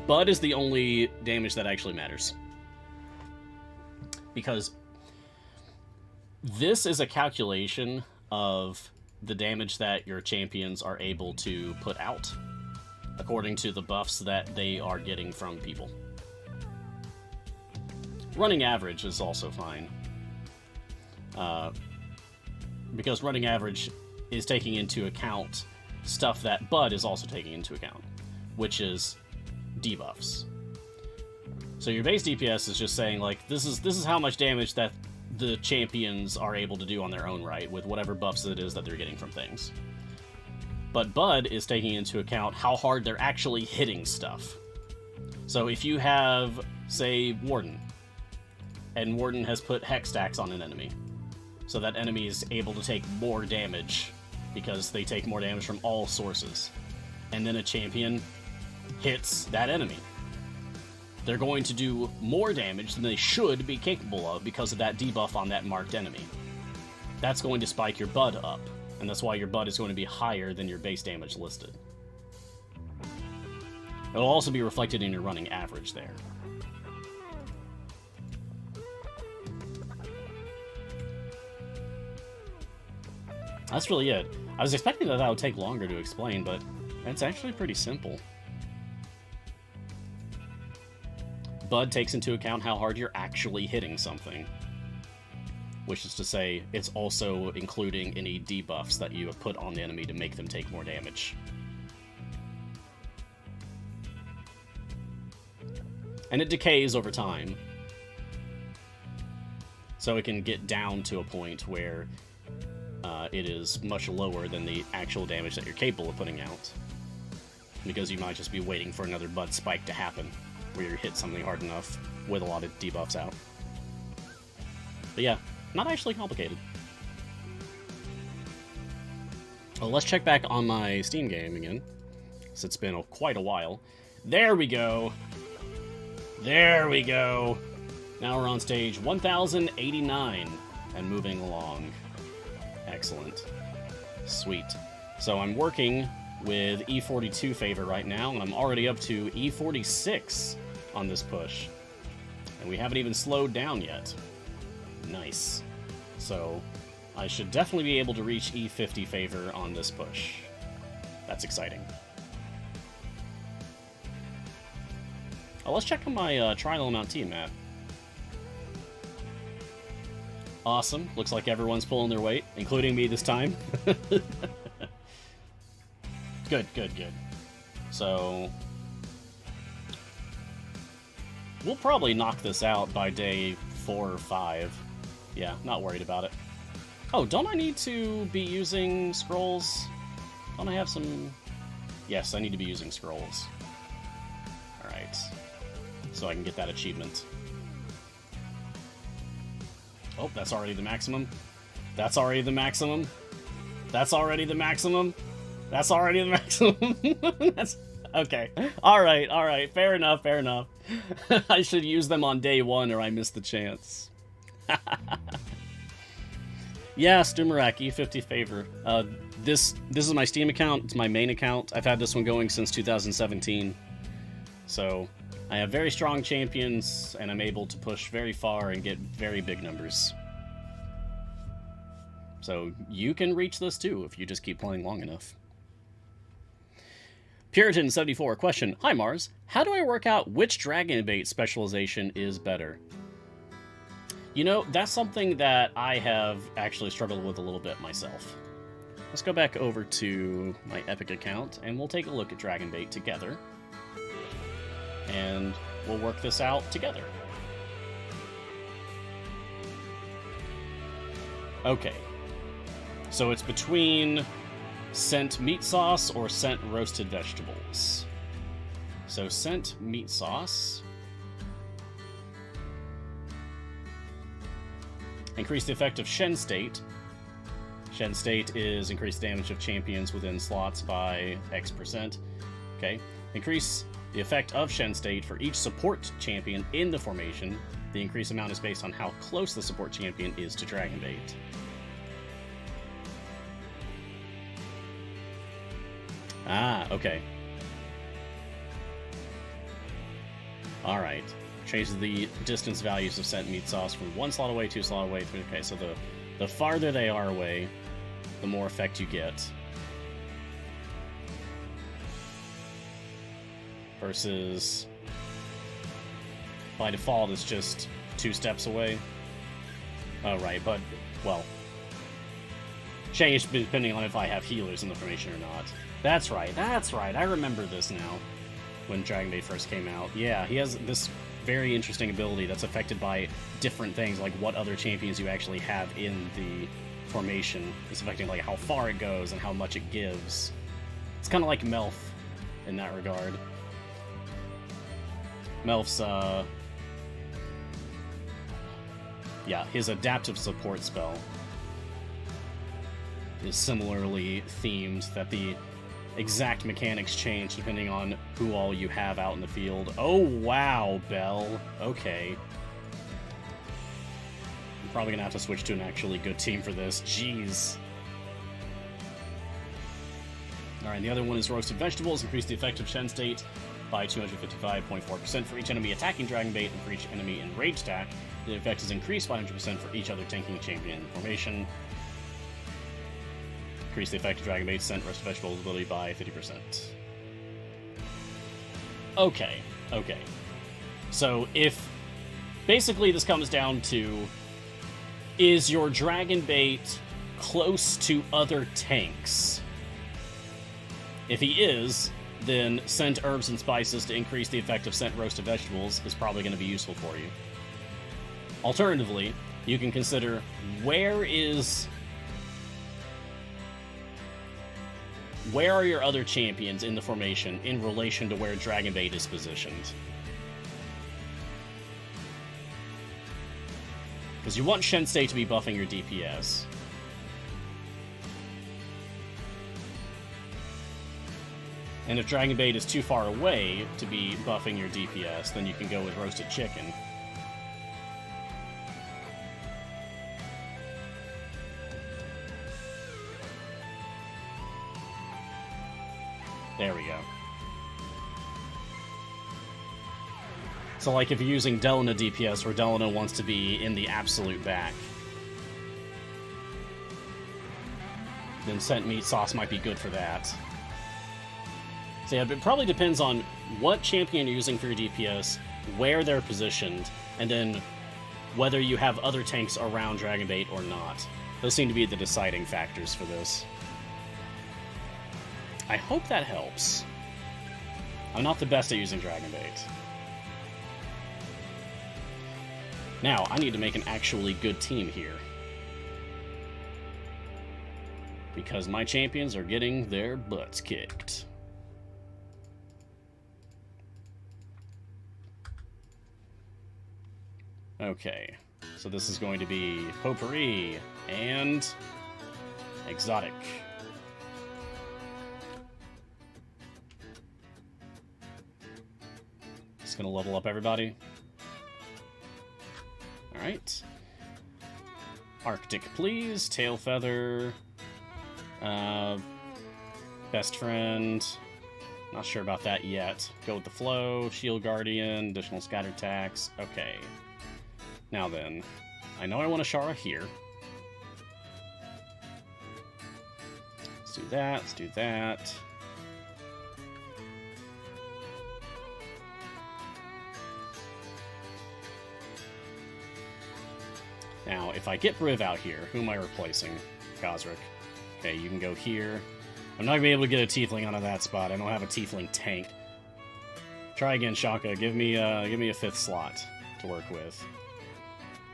Bud is the only damage that actually matters. Because this is a calculation of the damage that your champions are able to put out, according to the buffs that they are getting from people. Running average is also fine. Because running average is taking into account stuff that Bud is also taking into account, which is debuffs. So your base DPS is just saying, like, this is how much damage that the champions are able to do on their own right, with whatever buffs it is that they're getting from things. But Bud is taking into account how hard they're actually hitting stuff. So if you have, say, Warden, and Warden has put Hex stacks on an enemy, so that enemy is able to take more damage, because they take more damage from all sources, and then a champion hits that enemy, they're going to do more damage than they should be capable of because of that debuff on that marked enemy. That's going to spike your Bud up, and that's why your Bud is going to be higher than your base damage listed. It'll also be reflected in your running average there. That's really it. I was expecting that would take longer to explain, but it's actually pretty simple. Bud takes into account how hard you're actually hitting something. Which is to say, it's also including any debuffs that you have put on the enemy to make them take more damage. And it decays over time. So it can get down to a point where it is much lower than the actual damage that you're capable of putting out. Because you might just be waiting for another Bud spike to happen, where you hit something hard enough with a lot of debuffs out. But yeah, not actually complicated. Well, let's check back on my Steam game again, since it's been quite a while. There we go! There we go! Now we're on stage 1089, and moving along. Excellent. Sweet. So I'm working with E42 favor right now, and I'm already up to E46 on this push. And we haven't even slowed down yet. Nice. So I should definitely be able to reach E50 favor on this push. That's exciting. Oh, let's check on my trial amount team map. Awesome. Looks like everyone's pulling their weight, including me this time. Good, good, good. So we'll probably knock this out by day 4 or 5. Yeah, not worried about it. Oh, don't I need to be using scrolls? Don't I have some... Yes, I need to be using scrolls. Alright. So I can get that achievement. Oh, that's already the maximum. That's already the maximum. That's already the maximum. That's already the maximum. That's... Okay. Alright, alright. Fair enough, fair enough. I should use them on day 1 or I miss the chance. Yeah, Stumarak, E50 favor. This is my Steam account. It's my main account. I've had this one going since 2017. So I have very strong champions, and I'm able to push very far and get very big numbers. So you can reach this too if you just keep playing long enough. Puritan74, question. Hi Mars, how do I work out which Dragon Bait specialization is better? You know, that's something that I have actually struggled with a little bit myself. Let's go back over to my Epic account, and we'll take a look at Dragonbait together. And we'll work this out together. Okay. So it's between scent meat sauce or scent roasted vegetables. So scent meat sauce. Increase the effect of Shen State. Shen State is increased damage of champions within slots by X%. Okay. Increase the effect of Shen State for each support champion in the formation. The increased amount is based on how close the support champion is to Dragonbait. Ah, okay. Alright. Changes the distance values of scent meat sauce from 1 slot away, 2 slot away, 3. Okay, so the farther they are away, the more effect you get. Versus, by default, it's just 2 steps away. Oh, right, but, well, changed depending on if I have healers in the formation or not. That's right, I remember this now, when Dragonbait first came out. Yeah, he has this very interesting ability that's affected by different things, like what other champions you actually have in the formation. It's affecting like how far it goes and how much it gives. It's kind of like Melf in that regard. Melf's, yeah, his adaptive support spell is similarly themed, that the exact mechanics change depending on who all you have out in the field. Oh, wow, Bell. Okay. I'm probably gonna have to switch to an actually good team for this. Jeez. Alright, the other one is Roasted Vegetables. Increase the effect of Shen State by 255.4% for each enemy attacking Dragonbait and for each enemy in rage attack. The effect is increased by 100% for each other tanking champion in formation. Increase the effect of Dragonbait scent roasted vegetables ability by 50%. Okay. So if basically this comes down to, is your Dragonbait close to other tanks? If he is, then scent herbs and spices to increase the effect of scent roasted vegetables is probably going to be useful for you. Alternatively, you can consider where are your other champions in the formation in relation to where Dragonbait is positioned? Because you want Shen State to be buffing your DPS. And if Dragonbait is too far away to be buffing your DPS, then you can go with Roasted Chicken. There we go. So, like, if you're using Delana DPS, where Delana wants to be in the absolute back, then Scent Meat Sauce might be good for that. So yeah, it probably depends on what champion you're using for your DPS, where they're positioned, and then whether you have other tanks around Dragonbait or not. Those seem to be the deciding factors for this. I hope that helps. I'm not the best at using Dragonbait. Now, I need to make an actually good team here. Because my champions are getting their butts kicked. Okay, so this is going to be Potpourri and Exotic. Just gonna level up everybody. Alright. Arctic, please. Tail Feather. Best Friend. Not sure about that yet. Go with the flow. Shield Guardian. Additional scatter attacks. Okay. Now then, I know I want Ashara here. Let's do that, let's do that. Now, if I get Briv out here, who am I replacing? Gosrick. Okay, you can go here. I'm not going to be able to get a Tiefling onto that spot. I don't have a Tiefling tank. Try again, Shaka. Give me a 5th slot to work with.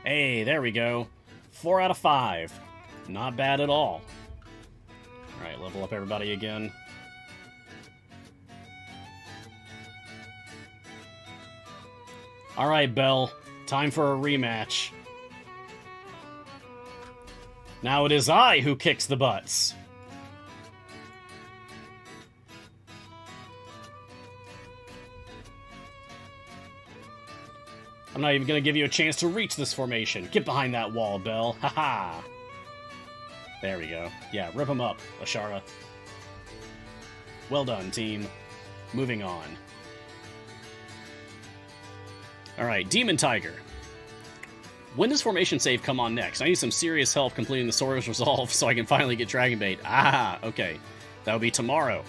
Hey, there we go. 4 out of 5. Not bad at all. Alright, level up everybody again. Alright, Belle. Time for a rematch. Now it is I who kicks the butts. I'm not even going to give you a chance to reach this formation. Get behind that wall, Belle. Haha. There we go. Yeah, rip him up, Ashara. Well done, team. Moving on. Alright, Demon Tiger. When does formation save come on next? I need some serious help completing the Sora's Resolve so I can finally get Dragon Bait. Ah, okay. That'll be tomorrow.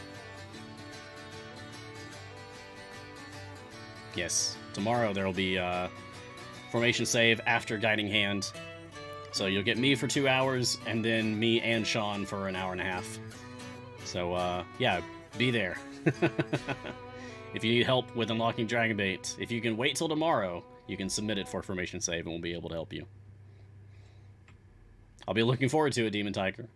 Yes, tomorrow there will be formation save after Guiding Hand. So you'll get me for 2 hours, and then me and Sean for an hour and a half. So, yeah, be there. If you need help with unlocking Dragon Bait, if you can wait till tomorrow, you can submit it for formation save, and we'll be able to help you. I'll be looking forward to it, Demon Tiger.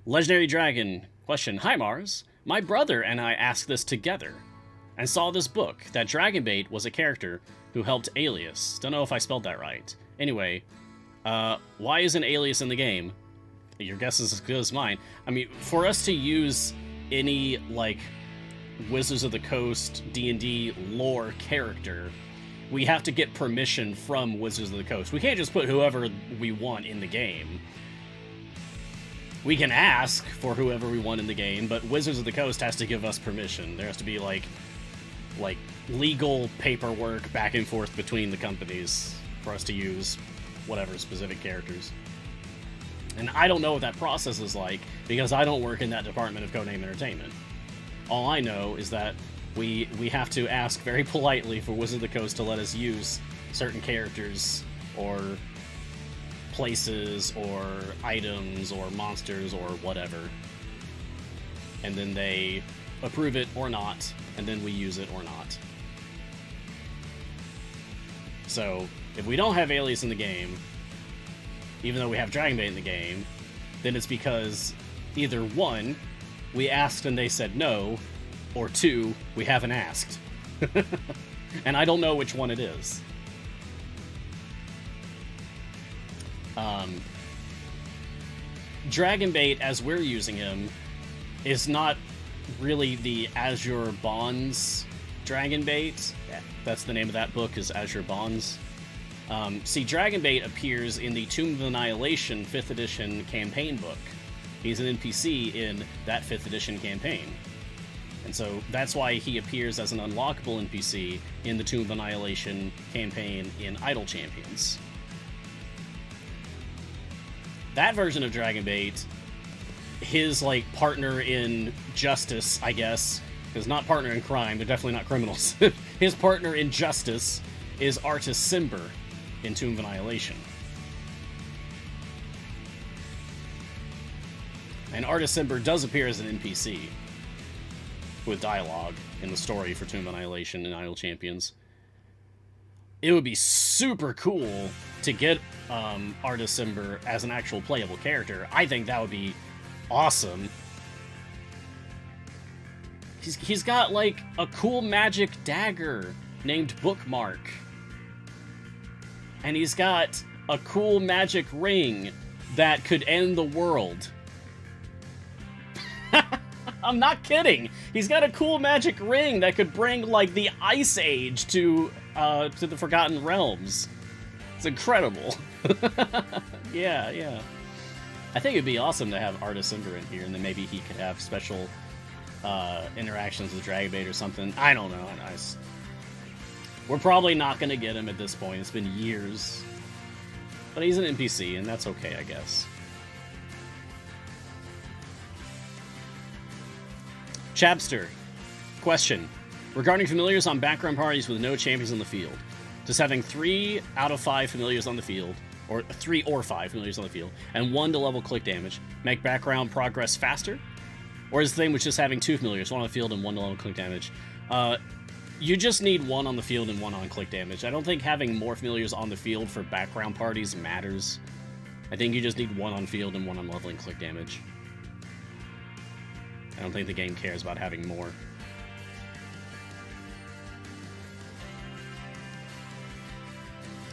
Legendary Dragon. Question. Hi, Mars. My brother and I asked this together, and saw this book, that Dragon Bait was a character who helped Alias. Don't know if I spelled that right. Anyway, why isn't Alias in the game? Your guess is as good as mine. I mean, for us to use any, like, Wizards of the Coast D&D lore character, we have to get permission from Wizards of the Coast. We can't just put whoever we want in the game. We can ask for whoever we want in the game, but Wizards of the Coast has to give us permission. There has to be, like legal paperwork back and forth between the companies for us to use whatever specific characters. And I don't know what that process is like, because I don't work in that department of Codename Entertainment. All I know is that we have to ask very politely for Wizards of the Coast to let us use certain characters, or places, or items, or monsters, or whatever. And then they approve it or not, and then we use it or not. So, if we don't have Alias in the game, even though we have Dragon Bait in the game, then it's because either 1, we asked and they said no, or 2, we haven't asked. And I don't know which one it is. Dragon Bait, as we're using him, is not really the Azure Bonds Dragon Bait. That's the name of that book, is Azure Bonds. See, Dragon Bait appears in the Tomb of Annihilation 5th edition campaign book. He's an NPC in that 5th edition campaign. And so that's why he appears as an unlockable NPC in the Tomb of Annihilation campaign in Idle Champions. That version of Dragon Bait, his, like, partner in justice, I guess, because not partner in crime, they're definitely not criminals. His partner in justice is Artis Cimber in Tomb of Annihilation. And Artis Cimber does appear as an NPC with dialogue in the story for Tomb of Annihilation and Idle Champions. It would be super cool to get Artis Cimber as an actual playable character. I think that would be awesome. He's got, like, a cool magic dagger named Bookmark. And he's got a cool magic ring that could end the world. I'm not kidding. He's got a cool magic ring that could bring, like, the Ice Age to the Forgotten Realms. It's incredible. Yeah. I think it'd be awesome to have Artis Cimber in here, and then maybe he could have special interactions with Dragon Bait or something. I don't know. We're probably not going to get him at this point. It's been years. But he's an NPC, and that's okay, I guess. Chabster. Question. Regarding familiars on background parties with no champions on the field, does having 3 out of 5 familiars on the field or 3 or 5 familiars on the field, and 1 to level click damage, make background progress faster? Or is the thing with just having 2 familiars, 1 on the field and 1 to level click damage? You just need 1 on the field and 1 on click damage. I don't think having more familiars on the field for background parties matters. I think you just need 1 on field and 1 on leveling click damage. I don't think the game cares about having more.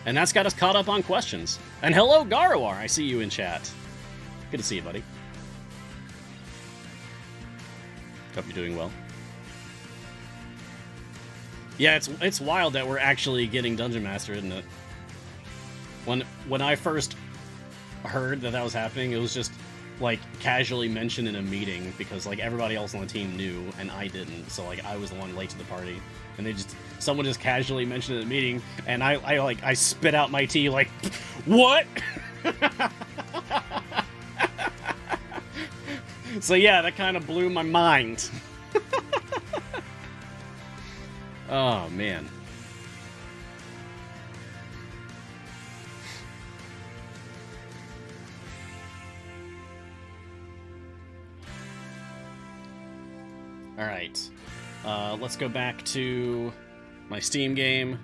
And that's got us caught up on questions. And hello, Garowar! I see you in chat. Good to see you, buddy. Hope you're doing well. Yeah, it's wild that we're actually getting Dungeon Master, isn't it? When I first heard that was happening, it was just like casually mentioned in a meeting because like everybody else on the team knew and I didn't, so like I was the one late to the party, and someone just casually mentioned it in a meeting, and I spit out my tea like, what? So yeah, that kind of blew my mind. Oh, man. Alright. Let's go back to my Steam game.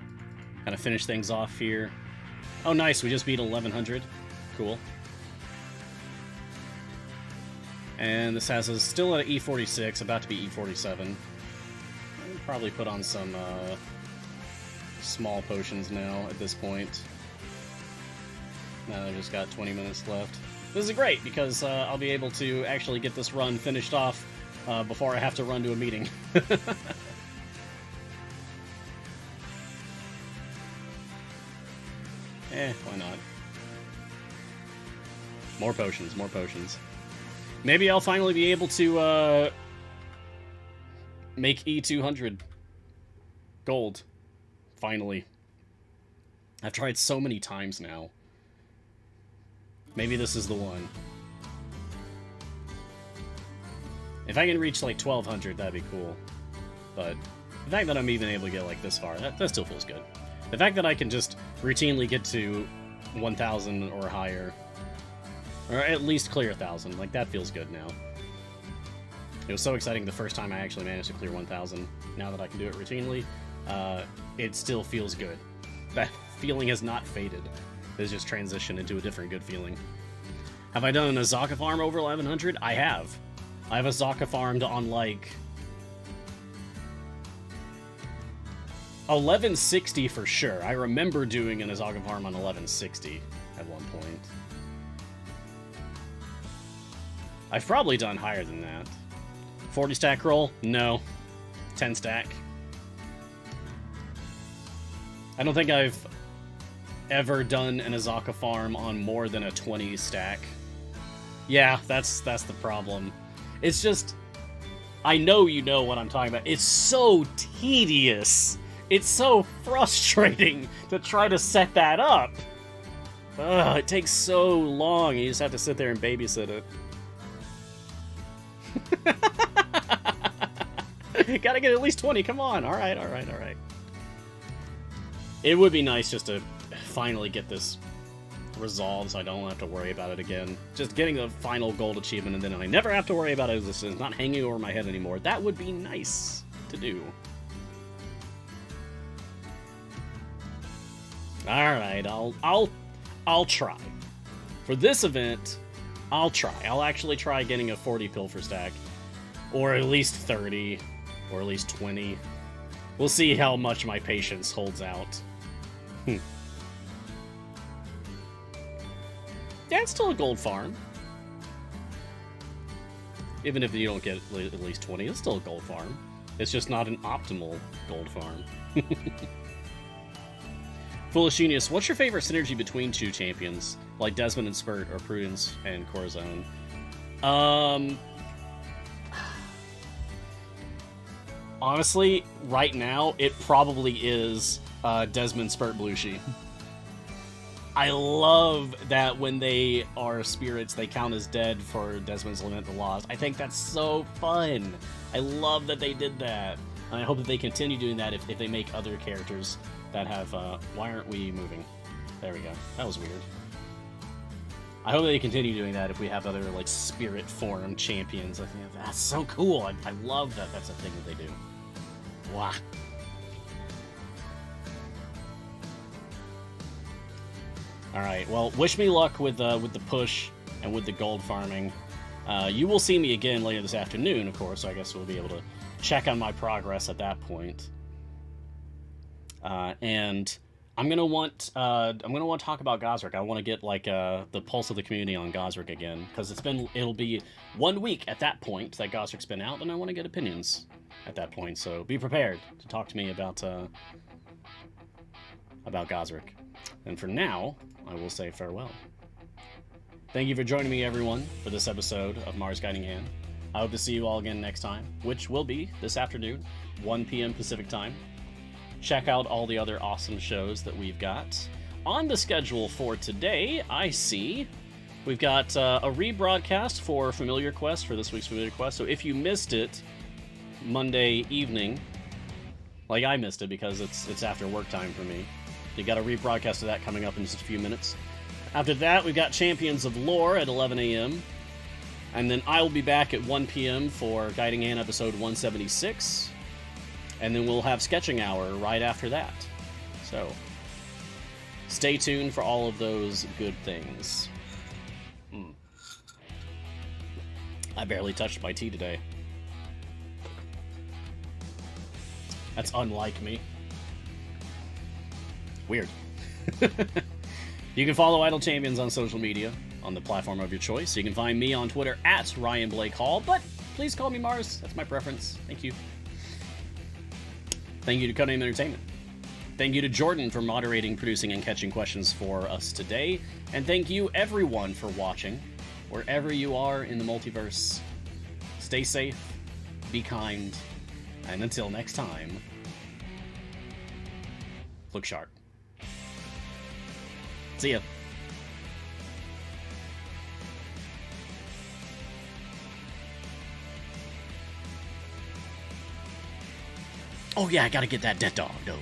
Kind of finish things off here. Oh, nice. We just beat 1100. Cool. And this has us still at E46, about to be E47. Probably put on some small potions now at this point. Now I've just got 20 minutes left. This is great because I'll be able to actually get this run finished off before I have to run to a meeting. Why not? More potions, more potions. Maybe I'll finally be able to make E200 gold. Finally. I've tried so many times now. Maybe this is the one. If I can reach like 1200, that'd be cool. But the fact that I'm even able to get like this far, that still feels good. The fact that I can just routinely get to 1000 or higher, or at least clear 1000, like that feels good now. It was so exciting the first time I actually managed to clear 1000. Now that I can do it routinely, it still feels good. That feeling has not faded. It's just transitioned into a different good feeling. Have I done an Azaka farm over 1100? I have. I have Azaka farmed on like 1160 for sure. I remember doing an Azaka farm on 1160 at one point. I've probably done higher than that. 40 stack roll? No. 10 stack. I don't think I've ever done an Azaka farm on more than a 20 stack. Yeah, that's the problem. It's just, I know you know what I'm talking about. It's so tedious. It's so frustrating to try to set that up. Ugh, it takes so long. You just have to sit there and babysit it. Gotta get at least 20, come on. Alright. It would be nice just to finally get this resolved so I don't have to worry about it again. Just getting the final gold achievement and then I never have to worry about it. This is not hanging over my head anymore. That would be nice to do. Alright, I'll try. For this event, I'll try. I'll actually try getting a 40 pilfer stack. Or at least 30. Or at least 20. We'll see how much my patience holds out. Yeah, it's still a gold farm. Even if you don't get at least 20, it's still a gold farm. It's just not an optimal gold farm. Foolish Genius, what's your favorite synergy between two champions? Like Desmond and Spurt, or Prudence and Corazon? Honestly, right now, it probably is Desmond, Spurt, Blushi. I love that when they are spirits, they count as dead for Desmond's Lament the Lost. I think that's so fun. I love that they did that. And I hope that they continue doing that if they make other characters that have... why aren't we moving? There we go. That was weird. I hope they continue doing that if we have other, like, spirit form champions. I think that's so cool. I love that that's a thing that they do. Wow. Alright, well, wish me luck with the push and with the gold farming. You will see me again later this afternoon, of course, so I guess we'll be able to check on my progress at that point. And I'm gonna want to talk about Gosrick. I want to get like the pulse of the community on Gosrick again, because it'll be 1 week at that point that Gosrick's been out, and I want to get opinions at that point. So be prepared to talk to me about Gosrick. And for now, I will say farewell. Thank you for joining me, everyone, for this episode of Mars Guiding Hand. I hope to see you all again next time, which will be this afternoon, 1 p.m. Pacific time. Check out all the other awesome shows that we've got. On the schedule for today, I see we've got a rebroadcast for Familiar Quest, for this week's Familiar Quest. So if you missed it Monday evening, like I missed it because it's after work time for me, you got a rebroadcast of that coming up in just a few minutes. After that, we've got Champions of Lore at 11 a.m. And then I will be back at 1 p.m. for Guiding Hand episode 176. And then we'll have Sketching Hour right after that. So, stay tuned for all of those good things. I barely touched my tea today. That's unlike me. Weird. You can follow Idle Champions on social media, on the platform of your choice. You can find me on Twitter at Ryan Blake Hall, but please call me Mars. That's my preference. Thank you. Thank you to Codename Entertainment. Thank you to Jordan for moderating, producing, and catching questions for us today. And thank you, everyone, for watching, wherever you are in the multiverse. Stay safe, be kind, and until next time, look sharp. See ya. Oh yeah, I gotta get that dead dog, though.